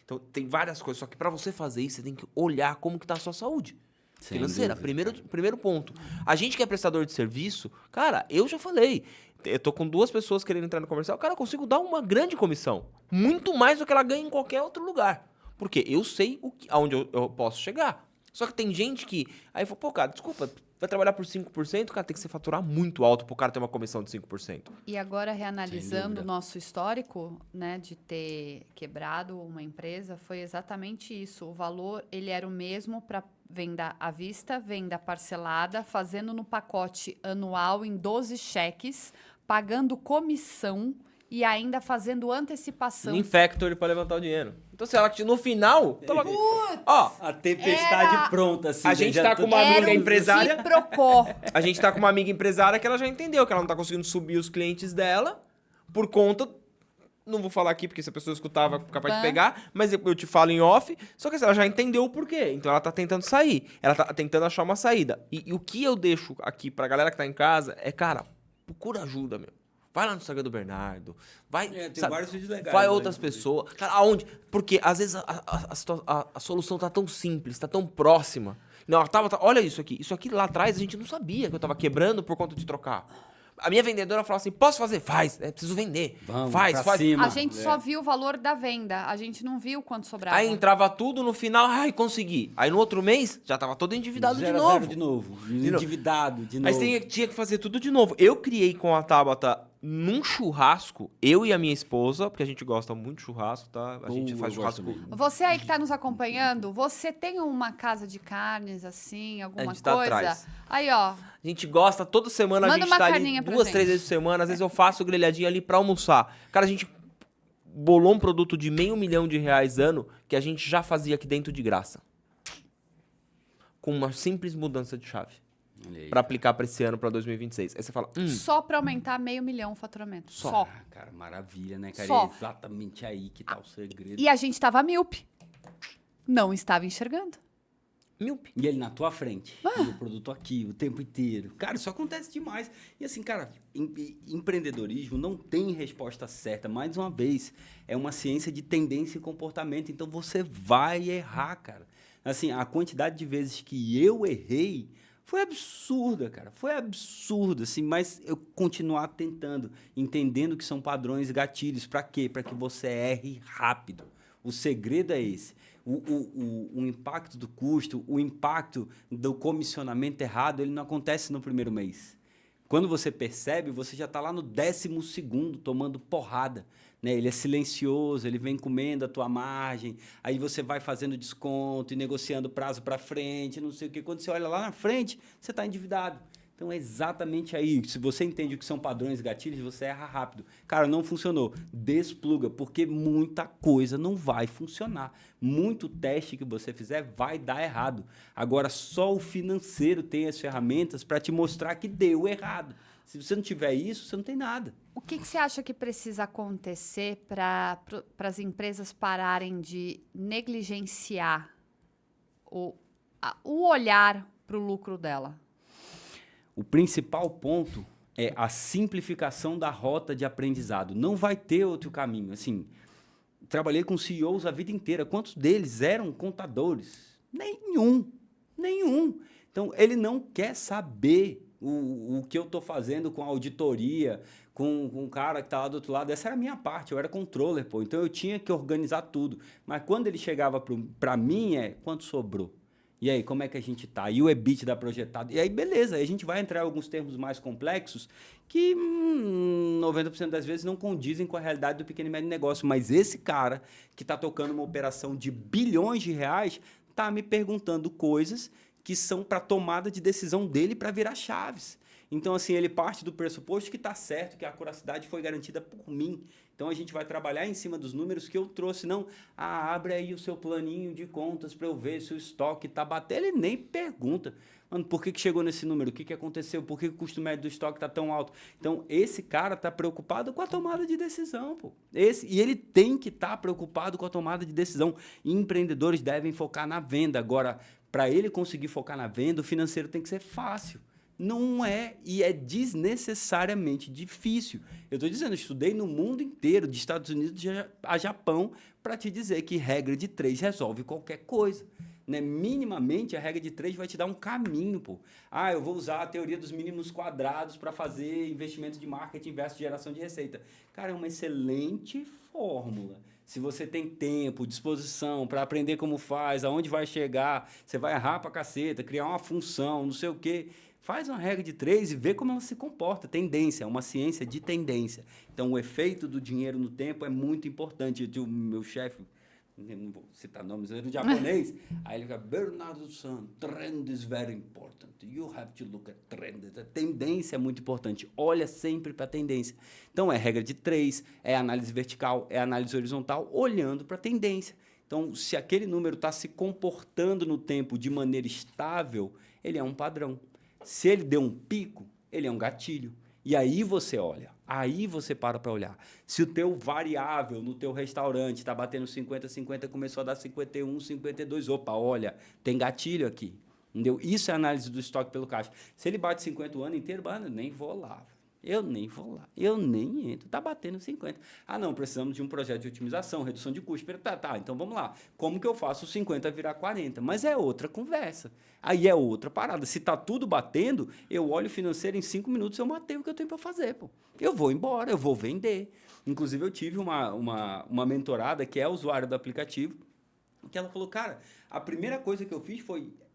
Então, tem várias coisas. Só que para você fazer isso, você tem que olhar como que tá a sua saúde financeira. Primeiro ponto. A gente que é prestador de serviço, cara, eu já falei, eu tô com 2 pessoas querendo entrar no comercial, cara, eu consigo dar uma grande comissão. Muito mais do que ela ganha em qualquer outro lugar. Porque eu sei aonde eu posso chegar. Só que tem gente que... Aí fala, pô, cara, desculpa, vai trabalhar por 5%, cara, tem que se faturar muito alto pro cara ter uma comissão de 5%. E agora, reanalisando o nosso histórico, né, de ter quebrado uma empresa, foi exatamente isso. O valor, ele era o mesmo para venda à vista, venda parcelada, fazendo no pacote anual em 12 cheques, pagando comissão e ainda fazendo antecipação. Em factory pra levantar o dinheiro. Então, se ela no final... Ó, a tempestade pronta, assim. A gente tá com uma amiga empresária... A gente tá com uma amiga empresária que ela já entendeu que ela não tá conseguindo subir os clientes dela por conta... Não vou falar aqui porque se a pessoa escutava, capaz de pegar, mas eu te falo em off. Só que assim, ela já entendeu o porquê. Então ela tá tentando sair. Ela tá tentando achar uma saída. E o que eu deixo aqui pra galera que tá em casa é, cara, procura ajuda, meu. Vai lá no Instagram do Bernardo. Vai, tem vários vídeos legais. Vai outras pessoas. Cara, aonde? Porque às vezes a solução tá tão simples, tá tão próxima. Não, olha isso aqui. Isso aqui lá atrás a gente não sabia que eu tava quebrando por conta de trocar. A minha vendedora falou assim, posso fazer? Faz, preciso vender. Vamos, faz. Cima. A gente só viu o valor da venda, a gente não viu quanto sobrava. Aí entrava tudo, no final, consegui. Aí no outro mês, já tava todo endividado de novo. De novo. Endividado de novo. Aí tinha que fazer tudo de novo. Eu criei com a Tabata num churrasco, eu e a minha esposa, porque a gente gosta muito de churrasco, tá? A gente faz churrasco. Você aí que tá nos acompanhando, você tem uma casa de carnes, assim, alguma a gente coisa? Tá atrás. Aí, ó. A gente gosta, toda semana a gente tá ali 2, 3 vezes por semana. Às vezes eu faço grelhadinha ali pra almoçar. Cara, a gente bolou um produto de R$500 mil ano que a gente já fazia aqui dentro de graça. Com uma simples mudança de chave. Pra aplicar pra esse ano, pra 2026. Aí você fala... Só pra aumentar R$500 mil o faturamento. Só. Ah, cara, maravilha, né, cara? Só. É exatamente aí que tá o segredo. E a gente tava míope. Não estava enxergando. Míope. E ele na tua frente. E o produto aqui, o tempo inteiro. Cara, isso acontece demais. E assim, cara, empreendedorismo não tem resposta certa. Mais uma vez, é uma ciência de tendência e comportamento. Então, você vai errar, cara. Assim, a quantidade de vezes que eu errei... Foi absurda, cara. Foi absurda, assim, mas eu continuar tentando, entendendo que são padrões e gatilhos. Para quê? Para que você erre rápido. O segredo é esse. O impacto do custo, o impacto do comissionamento errado, ele não acontece no primeiro mês. Quando você percebe, você já está lá no 12º tomando porrada. Né? Ele é silencioso, ele vem comendo a tua margem, aí você vai fazendo desconto e negociando prazo para frente, não sei o quê. Quando você olha lá na frente, você está endividado. Então é exatamente aí. Se você entende o que são padrões e gatilhos, você erra rápido. Cara, não funcionou. Despluga, porque muita coisa não vai funcionar. Muito teste que você fizer vai dar errado. Agora, só o financeiro tem as ferramentas para te mostrar que deu errado. Se você não tiver isso, você não tem nada. O que você acha que precisa acontecer para as empresas pararem de negligenciar o olhar para o lucro dela? O principal ponto é a simplificação da rota de aprendizado. Não vai ter outro caminho. Assim, trabalhei com CEOs a vida inteira. Quantos deles eram contadores? Nenhum. Então, ele não quer saber O que eu estou fazendo com a auditoria, com o cara que está lá do outro lado, essa era a minha parte, eu era controller, pô. Então eu tinha que organizar tudo. Mas quando ele chegava para mim, quanto sobrou? E aí, como é que a gente tá? E o EBITDA projetado? E aí, beleza, aí a gente vai entrar em alguns termos mais complexos que 90% das vezes não condizem com a realidade do pequeno e médio negócio. Mas esse cara que está tocando uma operação de bilhões de reais está me perguntando coisas que são para tomada de decisão dele para virar chaves. Então, assim, ele parte do pressuposto que está certo, que a acuracidade foi garantida por mim. Então, a gente vai trabalhar em cima dos números que eu trouxe. Não, abre aí o seu planinho de contas para eu ver se o estoque está batendo. Ele nem pergunta. Mano, por que chegou nesse número? O que aconteceu? Por que o custo médio do estoque está tão alto? Então, esse cara está preocupado com a tomada de decisão, pô. E ele tem que estar preocupado com a tomada de decisão. E empreendedores devem focar na venda. Agora, para ele conseguir focar na venda, o financeiro tem que ser fácil. Não é, e é desnecessariamente difícil. Eu estou dizendo, eu estudei no mundo inteiro, de Estados Unidos a Japão, para te dizer que regra de 3 resolve qualquer coisa. Né? Minimamente, a regra de 3 vai te dar um caminho. Pô. Eu vou usar a teoria dos mínimos quadrados para fazer investimento de marketing versus geração de receita. Cara, é uma excelente fórmula. Se você tem tempo, disposição para aprender como faz, aonde vai chegar, você vai errar pra caceta, criar uma função, não sei o quê. Faz uma regra de 3 e vê como ela se comporta. Tendência, é uma ciência de tendência. Então, o efeito do dinheiro no tempo é muito importante. O meu chefe, não vou citar nomes, era japonês, aí ele fica, Bernardo-san, trend is very important. You have to look at trend. A tendência é muito importante. Olha sempre para a tendência. Então, é regra de 3, é análise vertical, é análise horizontal, olhando para a tendência. Então, se aquele número está se comportando no tempo de maneira estável, ele é um padrão. Se ele deu um pico, ele é um gatilho. E aí você olha, aí você para olhar. Se o teu variável no teu restaurante está batendo 50, começou a dar 51, 52, opa, olha, tem gatilho aqui. Entendeu? Isso é análise do estoque pelo caixa. Se ele bate 50 o ano inteiro, mano, nem vou lá. Eu nem vou lá, eu nem entro, está batendo 50. Não, precisamos de um projeto de otimização, redução de custo. Tá, então vamos lá. Como que eu faço 50 virar 40? Mas é outra conversa. Aí é outra parada. Se está tudo batendo, eu olho o financeiro em 5 minutos, eu matei o que eu tenho para fazer. Pô. Eu vou embora, eu vou vender. Inclusive, eu tive uma mentorada que é usuária do aplicativo, que ela falou, cara, a primeira coisa que eu fiz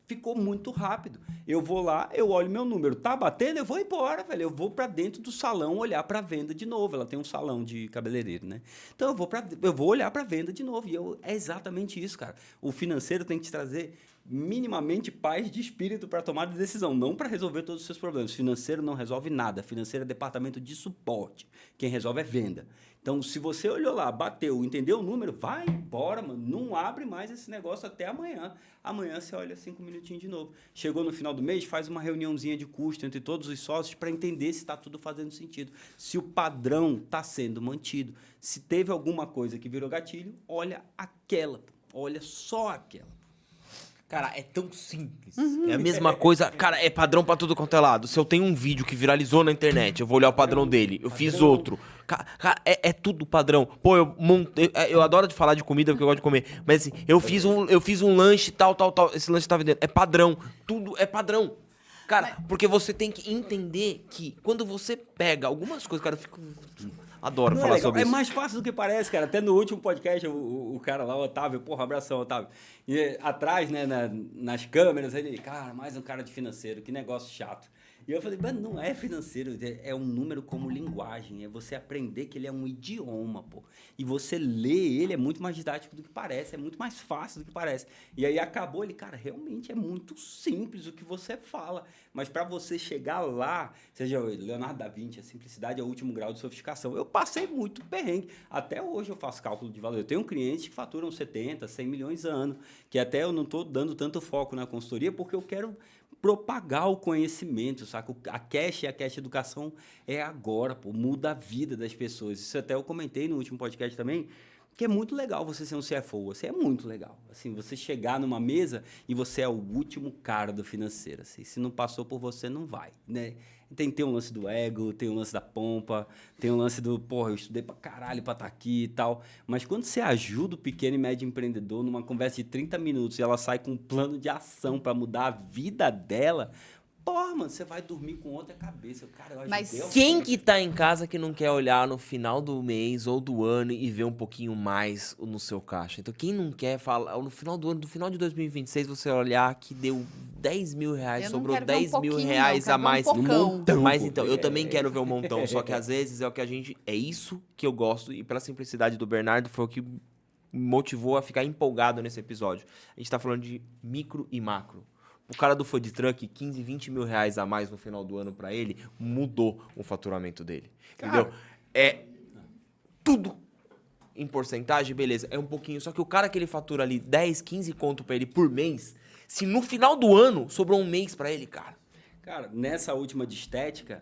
ficou muito rápido. Eu vou lá, eu olho meu número, tá batendo, eu vou embora, velho. Eu vou para dentro do salão olhar para a venda de novo. Ela tem um salão de cabeleireiro, né? Então eu vou olhar para a venda de novo. E é exatamente isso, cara. O financeiro tem que te trazer minimamente paz de espírito para tomar decisão, não para resolver todos os seus problemas. O financeiro não resolve nada. Financeiro é departamento de suporte. Quem resolve é venda. Então, se você olhou lá, bateu, entendeu o número, vai embora, mano. Não abre mais esse negócio até amanhã. Amanhã você olha 5 minutinhos de novo. Chegou no final do mês, faz uma reuniãozinha de custo entre todos os sócios para entender se está tudo fazendo sentido. Se o padrão está sendo mantido. Se teve alguma coisa que virou gatilho, olha aquela. Olha só aquela. Cara, é tão simples. É a mesma coisa. Cara, é padrão pra tudo quanto é lado. Se eu tenho um vídeo que viralizou na internet, eu vou olhar o padrão dele. Eu fiz outro. Cara, é tudo padrão. Pô, eu adoro de falar de comida porque eu gosto de comer. Mas assim, eu fiz um lanche tal. Esse lanche tá vendendo. É padrão. Tudo é padrão. Cara, porque você tem que entender que quando você pega algumas coisas, cara, eu fico... Adoro não falar sobre isso. É mais fácil do que parece, cara. Até no último podcast, o cara lá, o Otávio, porra, abração, Otávio. E, atrás, né, nas câmeras, ele, cara, mais um cara de financeiro, que negócio chato. E eu falei, mas não é financeiro, é um número como linguagem, é você aprender que ele é um idioma, pô. E você lê ele é muito mais didático do que parece, é muito mais fácil do que parece. E aí acabou ele, cara, realmente é muito simples o que você fala, mas para você chegar lá, seja Leonardo da Vinci, a simplicidade é o último grau de sofisticação. Eu passei muito perrengue, até hoje eu faço cálculo de valor. Eu tenho clientes que faturam 70, 100 milhões a ano, que até eu não estou dando tanto foco na consultoria porque eu quero propagar o conhecimento, saca? A cash educação é agora, pô, muda a vida das pessoas. Isso até eu comentei no último podcast também, que é muito legal você ser um CFO, você é muito legal. Assim, você chegar numa mesa e você é o último cara do financeiro, assim, se não passou por você, não vai, né? Tem um lance do ego, tem um lance da pompa, tem um lance do, porra, eu estudei pra caralho pra estar aqui e tal. Mas quando você ajuda o pequeno e médio empreendedor numa conversa de 30 minutos e ela sai com um plano de ação para mudar a vida dela, porra, mano, você vai dormir com outra cabeça. Cara, eu Mas ajudei Quem que tá em casa que não quer olhar no final do mês ou do ano e ver um pouquinho mais no seu caixa? Então, quem não quer falar, no final do ano, no final de 2026, você olhar que deu 10 mil reais, Eu não sobrou quero ver um 10 mil pouquinho, reais não, a quero ver um mais. pocão. montão, Mas pô. então, eu também quero ver um montão, só que às vezes é o que a gente. É isso que eu gosto, e pela simplicidade do Bernardo, foi o que me motivou a ficar empolgado nesse episódio. A gente tá falando de micro e macro. O cara do food truck, 15, 20 mil reais a mais no final do ano pra ele, mudou o faturamento dele. Entendeu? É tudo em porcentagem, beleza. É um pouquinho. Só que o cara que ele fatura ali 10, 15 conto pra ele por mês, se no final do ano sobrou um mês pra ele, cara. Cara, nessa última de estética,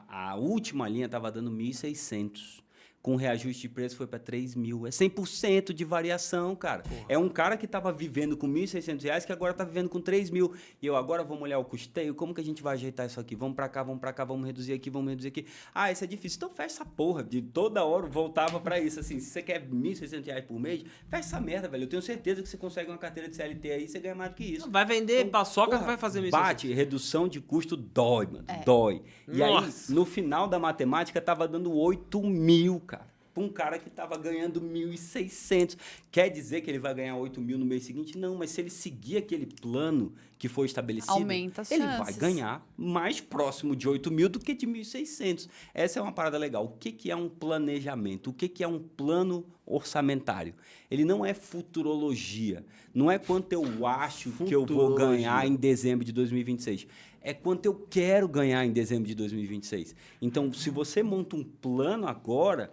a última linha tava dando 1.600. Com reajuste de preço foi para 3 mil. É 100% de variação, cara. Porra. É um cara que estava vivendo com 1.600 reais que agora está vivendo com 3 mil. E eu agora vamos olhar o custeio. Como que a gente vai ajeitar isso aqui? Vamos para cá, vamos reduzir aqui, vamos reduzir aqui. Ah, isso é difícil. Então fecha essa porra. De toda hora eu voltava para isso. Assim, se você quer 1.600 reais por mês, fecha essa merda, velho. Eu tenho certeza que você consegue uma carteira de CLT aí e você ganha mais do que isso. Vai vender Então, paçoca porra, que vai fazer isso. Bate, redução de custo dói, mano. Dói. E Nossa. aí, no final da matemática, tava dando 8 mil, cara. Para um cara que estava ganhando 1.600. Quer dizer que ele vai ganhar 8 mil no mês seguinte? Não, mas se ele seguir aquele plano que foi estabelecido, Aumenta as ele chances. vai ganhar mais próximo de 8 mil do que de 1.600. Essa é uma parada legal. O que é um planejamento? O que é um plano orçamentário? Ele não é futurologia. Não é quanto eu acho que eu vou ganhar em dezembro de 2026. É quanto eu quero ganhar em dezembro de 2026. Então, se você monta um plano agora,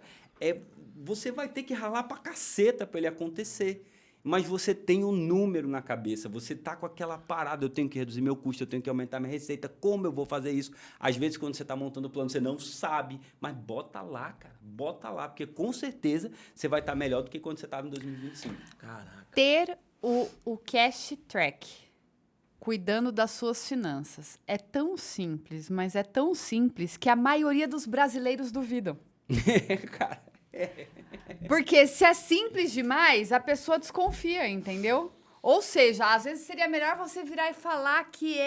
você vai ter que ralar pra caceta para ele acontecer. Mas você tem um número na cabeça, você tá com aquela parada, eu tenho que reduzir meu custo, eu tenho que aumentar minha receita, como eu vou fazer isso? Às vezes, quando você está montando o plano, você não sabe, mas bota lá, cara, bota lá, porque com certeza você vai estar melhor do que quando você estava em 2025. Caraca. Ter o cash track, cuidando das suas finanças, é tão simples, mas é tão simples que a maioria dos brasileiros duvidam. Cara, Porque se é simples demais, a pessoa desconfia, entendeu? Ou seja, às vezes seria melhor você virar e falar que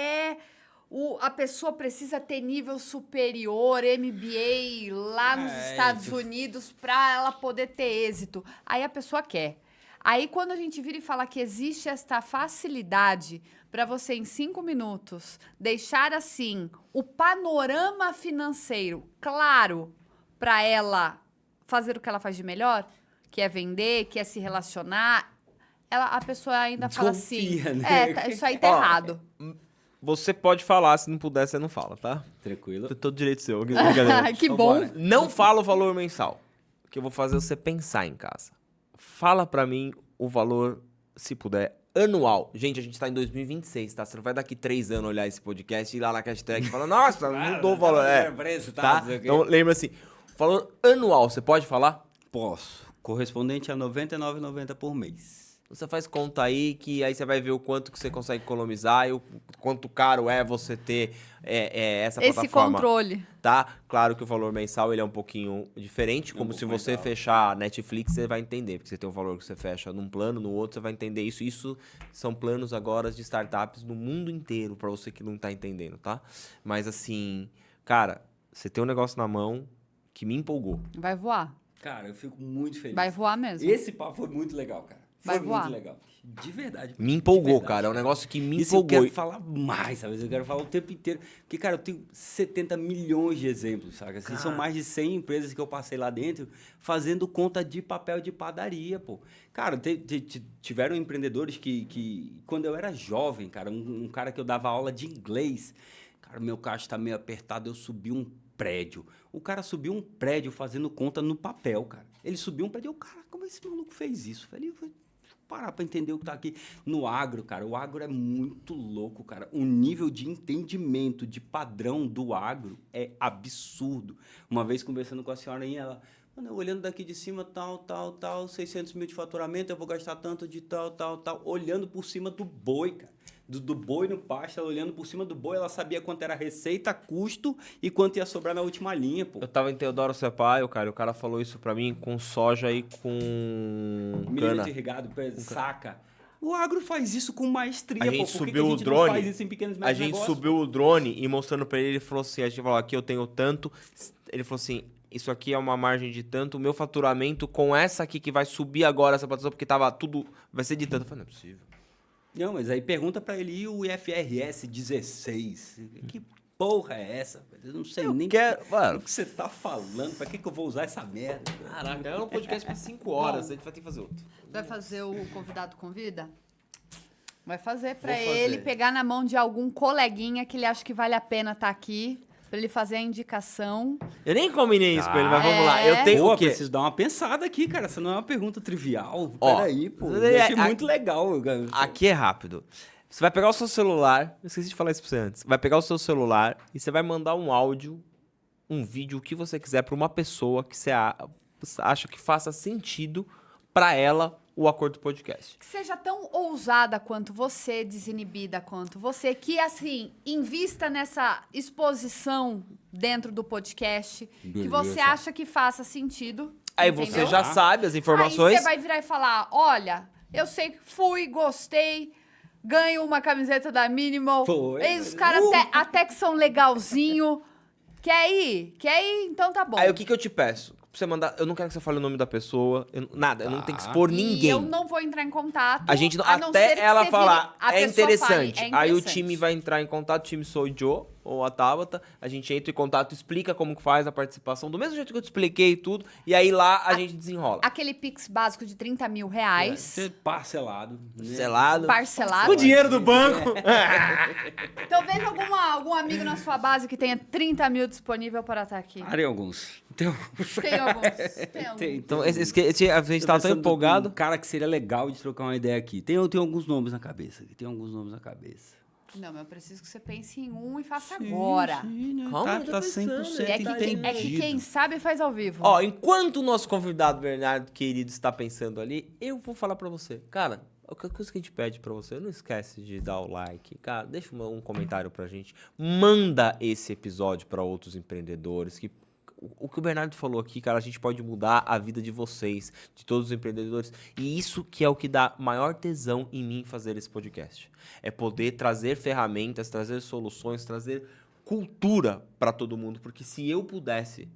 a pessoa precisa ter nível superior, MBA, lá nos Estados Unidos, para ela poder ter êxito. Aí a pessoa quer. Aí quando a gente vira e fala que existe esta facilidade para você, em 5 minutos, deixar assim o panorama financeiro claro para ela fazer o que ela faz de melhor, que é vender, que é se relacionar, a pessoa ainda fala assim, desconfia, né? Isso aí tá errado. Você pode falar, se não puder, você não fala, tá? Tranquilo. Todo direito seu. Brincadeira. Que bom. Vambora. Não fala o valor mensal. O que eu vou fazer é você pensar em casa. Fala pra mim o valor, se puder, anual. Gente, a gente tá em 2026, tá? Você não vai daqui 3 anos olhar esse podcast e ir lá na hashtag e falar, nossa, mudou o valor. Tá? Então, lembra assim, valor anual, você pode falar? Posso. Correspondente a R$ 99,90 por mês. Você faz conta aí, que aí você vai ver o quanto que você consegue economizar e o quanto caro é você ter essa Esse plataforma. controle. Tá? Claro que o valor mensal ele é um pouquinho diferente, como se você fechar a Netflix, você vai entender, porque você tem um valor que você fecha num plano, no outro você vai entender isso. Isso são planos agora de startups no mundo inteiro, pra você que não tá entendendo, tá? Mas assim, cara, você tem um negócio na mão que me empolgou. Vai voar. Cara, eu fico muito feliz. Vai voar mesmo. Esse papo foi muito legal, cara. Vai Foi voar. muito legal. De verdade. Me empolgou, De verdade. cara. É um negócio que me Isso eu empolgou. quero falar mais, sabe? Eu quero falar o tempo inteiro. Porque, cara, eu tenho 70 milhões de exemplos, sabe? Assim, são mais de 100 empresas que eu passei lá dentro fazendo conta de papel de padaria, pô. Cara, tiveram empreendedores que quando eu era jovem, cara, um cara que eu dava aula de inglês, cara, meu caixa tá meio apertado, eu subi um prédio. O cara subiu um prédio fazendo conta no papel, cara. Ele subiu um prédio, cara, como esse maluco fez isso? Eu falei, parar para entender o que tá aqui no agro, cara. O agro é muito louco, cara. O nível de entendimento, de padrão do agro é absurdo. Uma vez conversando com a senhora aí, ela... Mano, olhando daqui de cima, tal, 600 mil de faturamento, eu vou gastar tanto de tal. Olhando por cima do boi, cara. Do boi no pasto, ela olhando por cima do boi, ela sabia quanto era a receita, custo e quanto ia sobrar na última linha, pô. Eu tava em Teodoro Sampaio, cara, e o cara falou isso pra mim com soja e com cana. Milho irrigado, saca. O agro faz isso com maestria, A gente pô. Por que subiu que a o gente drone, não faz isso em pequenos A gente negócios? subiu o drone e mostrando pra ele falou assim, a gente falou, aqui eu tenho tanto. Ele falou assim, isso aqui é uma margem de tanto, o meu faturamento com essa aqui que vai subir agora, essa plataforma, porque tava tudo, vai ser de tanto. Eu falei, não é possível. Não, mas aí pergunta pra ele, e o IFRS 16? Que porra é essa? Eu não sei nem Mano, o que você tá falando. Pra que eu vou usar essa merda? caraca, é um podcast pra 5 horas, a gente vai ter que fazer outro. Vai fazer o convidado convida? Vai fazer pra Vou fazer. ele pegar na mão de algum coleguinha que ele acha que vale a pena estar aqui, pra ele fazer a indicação. Eu nem combinei isso com ele, mas vamos lá. É. Eu tenho Pô, o quê? preciso dar uma pensada aqui, cara. Essa não é uma pergunta trivial. Ó, Peraí, pô. é- Eu achei a- muito legal. Cara. Aqui é rápido. Você vai pegar o seu celular, eu esqueci de falar isso pra você antes. Vai pegar o seu celular e você vai mandar um áudio, um vídeo, o que você quiser pra uma pessoa que você acha que faça sentido pra ela o Acordo Podcast. Que seja tão ousada quanto você, desinibida quanto você, que, assim, invista nessa exposição dentro do podcast, que Beleza. você acha que faça sentido. Aí entendeu? você já sabe as informações. Aí você vai virar e falar, olha, eu sei que fui, gostei, ganho uma camiseta da Minimal. Foi. Eles, os caras até que são legalzinho. Quer ir? Quer ir? Então tá bom. Aí o que eu te peço? Pra você mandar, eu não quero que você fale o nome da pessoa, nada, eu não tenho que expor E ninguém. eu não vou entrar em contato. A gente não, a não ser até que ela você falar, vire- a é pessoa interessante. fale, Aí o interessante. time vai entrar em contato, o time sou o Joe ou a Tabata, a gente entra em contato, explica como que faz a participação, do mesmo jeito que eu te expliquei tudo, e aí lá a gente desenrola. Aquele Pix básico de 30 mil reais, Ser parcelado. Né? Selado. parcelado. Com o dinheiro do banco. Então veja algum amigo na sua base que tenha 30 mil disponível para estar aqui. Tem alguns. Tem alguns. Tem alguns. Tem alguns. Então, a gente tava tão empolgado. Um cara que seria legal de trocar uma ideia aqui. Tem alguns nomes na cabeça. Não, mas eu preciso que você pense em um e faça agora. Calma, eu tô tá pensando. 100% É que quem sabe faz ao vivo. Ó, enquanto o nosso convidado Bernardo querido está pensando ali, eu vou falar pra você. Cara, a coisa que a gente pede pra você, não esquece de dar o like. Cara, deixa um comentário pra gente. Manda esse episódio pra outros empreendedores que o que o Bernardo falou aqui, cara, a gente pode mudar a vida de vocês, de todos os empreendedores. E isso que é o que dá maior tesão em mim fazer esse podcast. É poder trazer ferramentas, trazer soluções, trazer cultura para todo mundo. Porque se eu pudesse,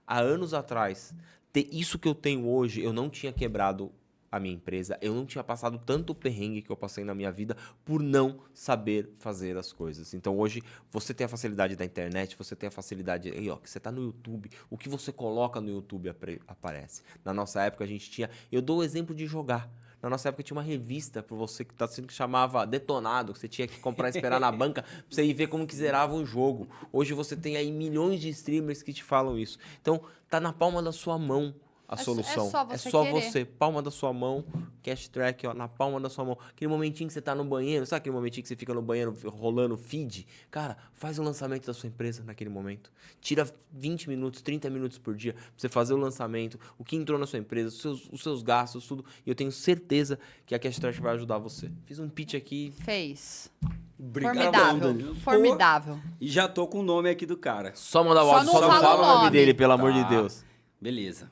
há anos atrás, ter isso que eu tenho hoje, eu não tinha quebrado a minha empresa, eu não tinha passado tanto perrengue que eu passei na minha vida por não saber fazer as coisas. Então hoje você tem a facilidade da internet, você tem a facilidade aí, ó, que você tá no YouTube, o que você coloca no YouTube aparece. Na nossa época a gente tinha, eu dou o exemplo de jogar. Na nossa época tinha uma revista para você que tá sendo que chamava Detonado, que você tinha que comprar e esperar na banca pra você ir ver como que zerava um jogo. Hoje você tem aí milhões de streamers que te falam isso. Então tá na palma da sua mão a solução. É só querer. Você, palma da sua mão, cash track, ó, na palma da sua mão. Aquele momentinho que você tá no banheiro, sabe aquele momentinho que você fica no banheiro rolando feed? Cara, faz o lançamento da sua empresa naquele momento. Tira 20 minutos, 30 minutos por dia pra você fazer o lançamento, o que entrou na sua empresa, os seus gastos, tudo. E eu tenho certeza que a cash track vai ajudar você. Fiz um pitch aqui. Fez. Obrigado, Formidável. Danilo. Formidável. E já tô com o nome aqui do cara. Só mandar o Só áudio, não só não fala fala o o nome nome. dele, pelo amor de Tá. Deus. Beleza.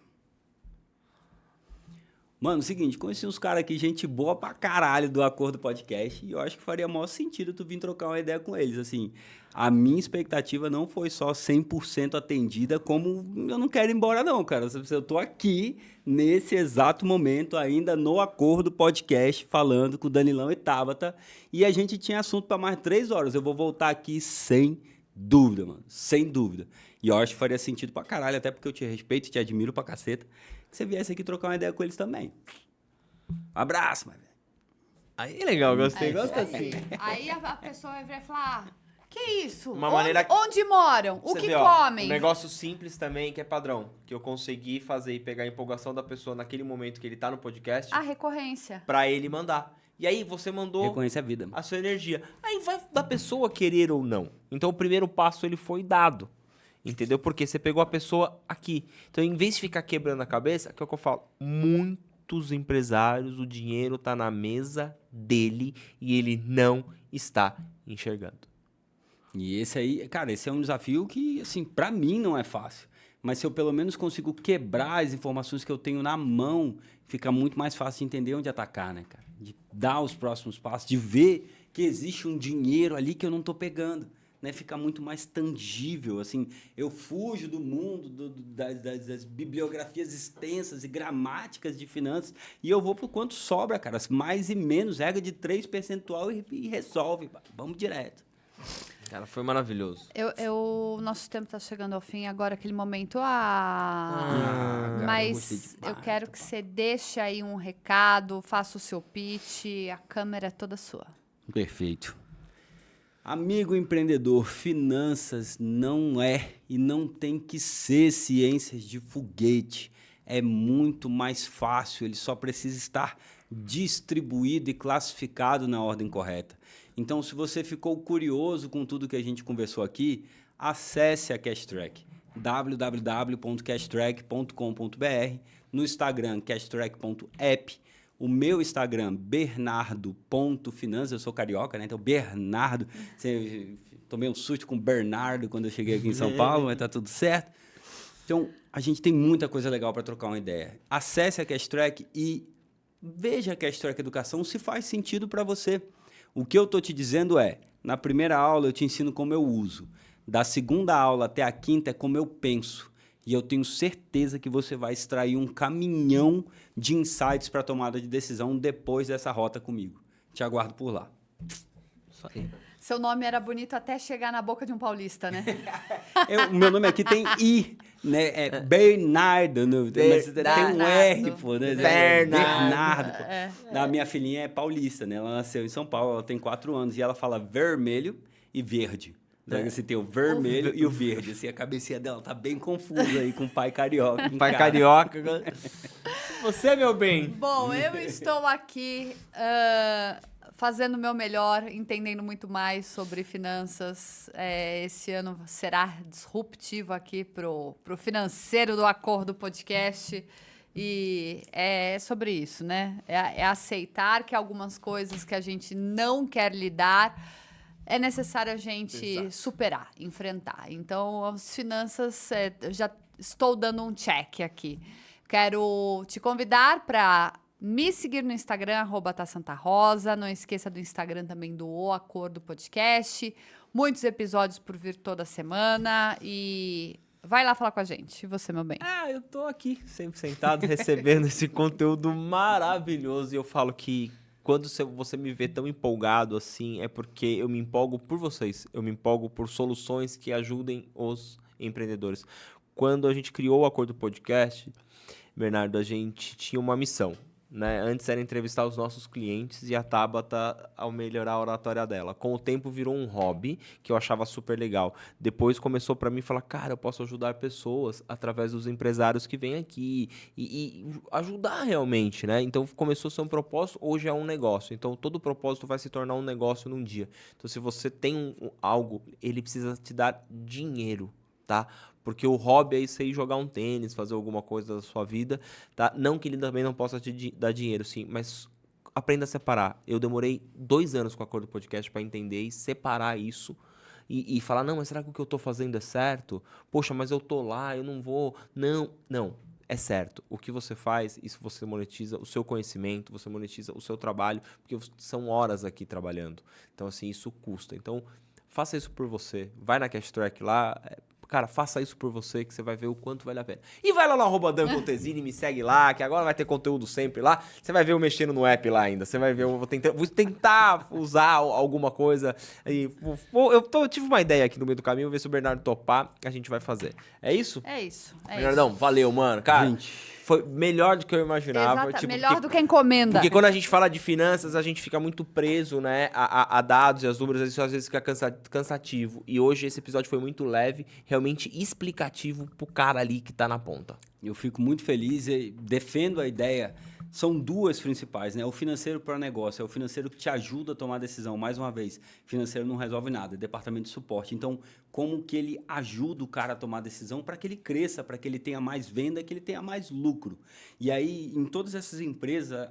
Mano, seguinte, conheci uns caras aqui, gente boa pra caralho do Acordo Podcast, e eu acho que faria maior sentido tu vir trocar uma ideia com eles, assim. A minha expectativa não foi só 100% atendida, como eu não quero ir embora não, cara. Eu tô aqui, nesse exato momento, ainda no Acordo Podcast, falando com o Danilão e Tabata, e a gente tinha assunto pra mais 3 horas. Eu vou voltar aqui sem dúvida, mano, sem dúvida. E eu acho que faria sentido pra caralho, até porque eu te respeito e te admiro pra caceta, que você viesse aqui trocar uma ideia com eles também. Abraço, meu velho. Aí legal, gostei. Gosta Aí, assim. aí a pessoa vai virar e falar: que isso? Uma maneira- Onde moram? O Você que vê, ó, comem? Um negócio simples também, que é padrão. Que eu consegui fazer e pegar a empolgação da pessoa naquele momento que ele tá no podcast A recorrência. pra ele mandar. E aí você mandou Reconhece a vida, mano. a sua energia. Aí vai da pessoa querer ou não. Então o primeiro passo ele foi dado. Entendeu? Porque você pegou a pessoa aqui. Então em vez de ficar quebrando a cabeça, que é o que eu falo, muitos empresários, o dinheiro tá na mesa dele e ele não está enxergando. E esse aí, cara, esse é um desafio que, assim, para mim não é fácil. Mas se eu pelo menos consigo quebrar as informações que eu tenho na mão, fica muito mais fácil de entender onde atacar, né, cara? De dar os próximos passos, de ver que existe um dinheiro ali que eu não estou pegando, né? Fica muito mais tangível, assim. Eu fujo do mundo das bibliografias extensas e gramáticas de finanças e eu vou pro quanto sobra, cara. Mais e menos, regra de 3% e resolve. Vamos direto. Cara, foi maravilhoso. Nosso tempo está chegando ao fim agora, aquele momento. cara, Mas eu quero que você deixe aí um recado, faça o seu pitch, a câmera é toda sua. Perfeito. Amigo empreendedor, finanças não é e não tem que ser ciências de foguete. É muito mais fácil, ele só precisa estar distribuído e classificado na ordem correta. Então, se você ficou curioso com tudo que a gente conversou aqui, acesse a Cashtrack, www.cashtrack.com.br, no Instagram, cashtrack.app, o meu Instagram, bernardo.finanças, eu sou carioca, né? Então, Bernardo, tomei um susto com Bernardo quando eu cheguei aqui em São Paulo, mas tá tudo certo. Então, a gente tem muita coisa legal para trocar uma ideia. Acesse a Cashtrack e veja a Cashtrack Educação se faz sentido para você. O que eu estou te dizendo é, na primeira aula eu te ensino como eu uso, da segunda aula até a quinta é como eu penso, e eu tenho certeza que você vai extrair um caminhão de insights para tomada de decisão depois dessa rota comigo. Te aguardo por lá. Isso aí. Seu nome era bonito até chegar na boca de um paulista, né? O meu nome aqui tem I, né? É Bernardo, mas tem um R, pô, né? Bernardo. Pô. A minha filhinha é paulista, né? Ela nasceu em São Paulo, ela tem 4 anos e ela fala vermelho e verde. Você tem o vermelho e o verde. Assim, a cabecinha dela tá bem confusa aí com o pai carioca. Pai carioca. Você, meu bem. Bom, eu estou aqui fazendo o meu melhor, entendendo muito mais sobre finanças. Esse ano será disruptivo aqui pro financeiro do Acordo Podcast. E é sobre isso, né? É aceitar que algumas coisas que a gente não quer lidar é necessário a gente superar, enfrentar. Então, as finanças, já estou dando um check aqui. Quero te convidar para me seguir no Instagram, @tasantarosa. Não esqueça do Instagram também do O Acordo Podcast. Muitos episódios por vir toda semana. E vai lá falar com a gente. E você, meu bem? Eu tô aqui, sempre sentado, recebendo esse conteúdo maravilhoso. E eu falo que quando você me vê tão empolgado assim, é porque eu me empolgo por vocês. Eu me empolgo por soluções que ajudem os empreendedores. Quando a gente criou o Acordo Podcast, Bernardo, a gente tinha uma missão, né? Antes era entrevistar os nossos clientes e a Tabata ao melhorar a oratória dela. Com o tempo virou um hobby que eu achava super legal. Depois começou para mim falar, cara, eu posso ajudar pessoas através dos empresários que vêm aqui e ajudar realmente, né? Então começou a ser um propósito, hoje é um negócio. Então todo propósito vai se tornar um negócio num dia. Então se você tem algo, ele precisa te dar dinheiro, tá? Porque o hobby é isso aí, jogar um tênis, fazer alguma coisa da sua vida, tá? Não que ele também não possa te dar dinheiro, sim, mas aprenda a separar. Eu demorei 2 anos com o Acordo Podcast para entender e separar isso e falar, não, mas será que o que eu tô fazendo é certo? Poxa, mas eu tô lá, eu não vou... Não, é certo. O que você faz, isso você monetiza o seu conhecimento, você monetiza o seu trabalho, porque são horas aqui trabalhando. Então, assim, isso custa. Então, faça isso por você. Vai na Cashtrack lá... Cara, faça isso por você que você vai ver o quanto vale a pena. E vai lá no @dancontesini, me segue lá, que agora vai ter conteúdo sempre lá. Você vai ver eu mexendo no app lá ainda. Você vai ver, eu vou tentar usar alguma coisa. Eu tive uma ideia aqui no meio do caminho, vou ver se o Bernardo topar, a gente vai fazer. É isso? É isso. Bernardão, valeu, mano. Cara, foi melhor do que eu imaginava. Exato, melhor do que encomenda. Porque quando a gente fala de finanças, a gente fica muito preso, né, a dados e a números, isso às vezes fica cansativo. E hoje esse episódio foi muito leve, realmente explicativo pro cara ali que tá na ponta. Eu fico muito feliz e defendo a ideia. São 2 principais, né? O financeiro para negócio, é o financeiro que te ajuda a tomar decisão. Mais uma vez, financeiro não resolve nada, é departamento de suporte. Então, como que ele ajuda o cara a tomar decisão para que ele cresça, para que ele tenha mais venda, que ele tenha mais lucro. E aí, em todas essas empresas,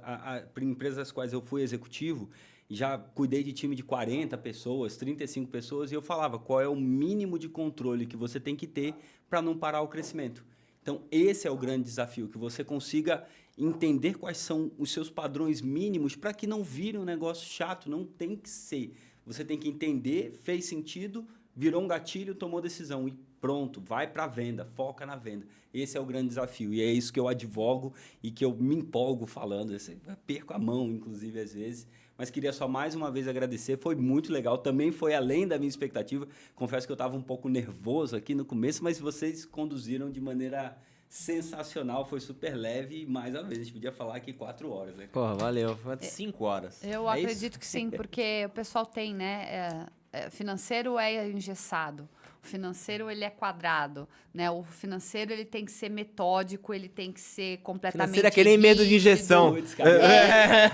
empresas das quais eu fui executivo, já cuidei de time de 40 pessoas, 35 pessoas, e eu falava qual é o mínimo de controle que você tem que ter para não parar o crescimento. Então, esse é o grande desafio, que você consiga entender quais são os seus padrões mínimos para que não vire um negócio chato, não tem que ser. Você tem que entender, fez sentido, virou um gatilho, tomou decisão e pronto, vai para a venda, foca na venda. Esse é o grande desafio e é isso que eu advogo e que eu me empolgo falando. Eu perco a mão, inclusive, às vezes. Mas queria só mais uma vez agradecer, foi muito legal, também foi além da minha expectativa. Confesso que eu estava um pouco nervoso aqui no começo, mas vocês conduziram de maneira sensacional, foi super leve e mais uma vez, a gente podia falar aqui 4 horas. Né? Porra, valeu. Foi 5 horas. Eu acredito que sim, porque o pessoal tem, né? Financeiro é engessado. O financeiro, ele é quadrado, né? O financeiro, ele tem que ser metódico, ele tem que ser completamente Financeiro é que nem medo de injeção.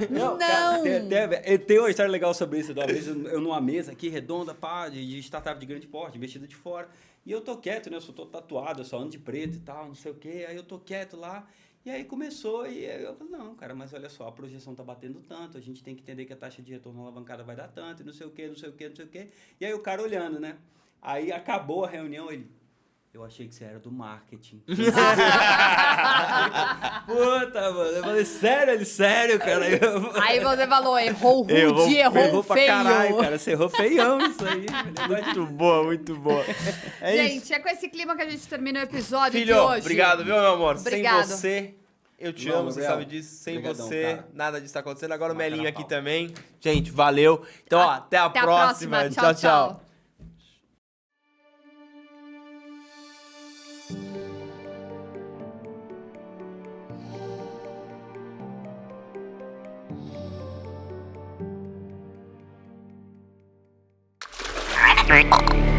Não! Cara, tem uma história legal sobre isso. Uma vez eu numa mesa aqui, redonda, pá, de startup de grande porte, investida de fora. E eu tô quieto, né? Eu sou todo tatuado, eu só ando de preto e tal, não sei o quê. Aí eu tô quieto lá. E aí começou, e eu falei, não, cara, mas olha só, a projeção tá batendo tanto, a gente tem que entender que a taxa de retorno alavancada vai dar tanto, e não sei o quê, não sei o quê, não sei o quê. E aí o cara olhando, né? Aí acabou a reunião, ele... Eu achei que você era do marketing. Puta, mano. Eu falei, sério? Ele, sério, cara. Aí você falou, errou rude, errou pra feio. caralho, cara. Você errou feião isso aí. Muito boa, muito boa. Gente, é com esse clima que a gente termina o episódio Filho, de hoje. obrigado, viu, meu amor? Obrigado. Sem você... Eu te Não, amo, você Gabriel. sabe disso. Sem Obrigadão, você, cara. nada disso tá acontecendo. Agora o Marca Melinho na aqui pau. também. Gente, valeu. Então, ó, até a próxima. Tchau, tchau. Tchau.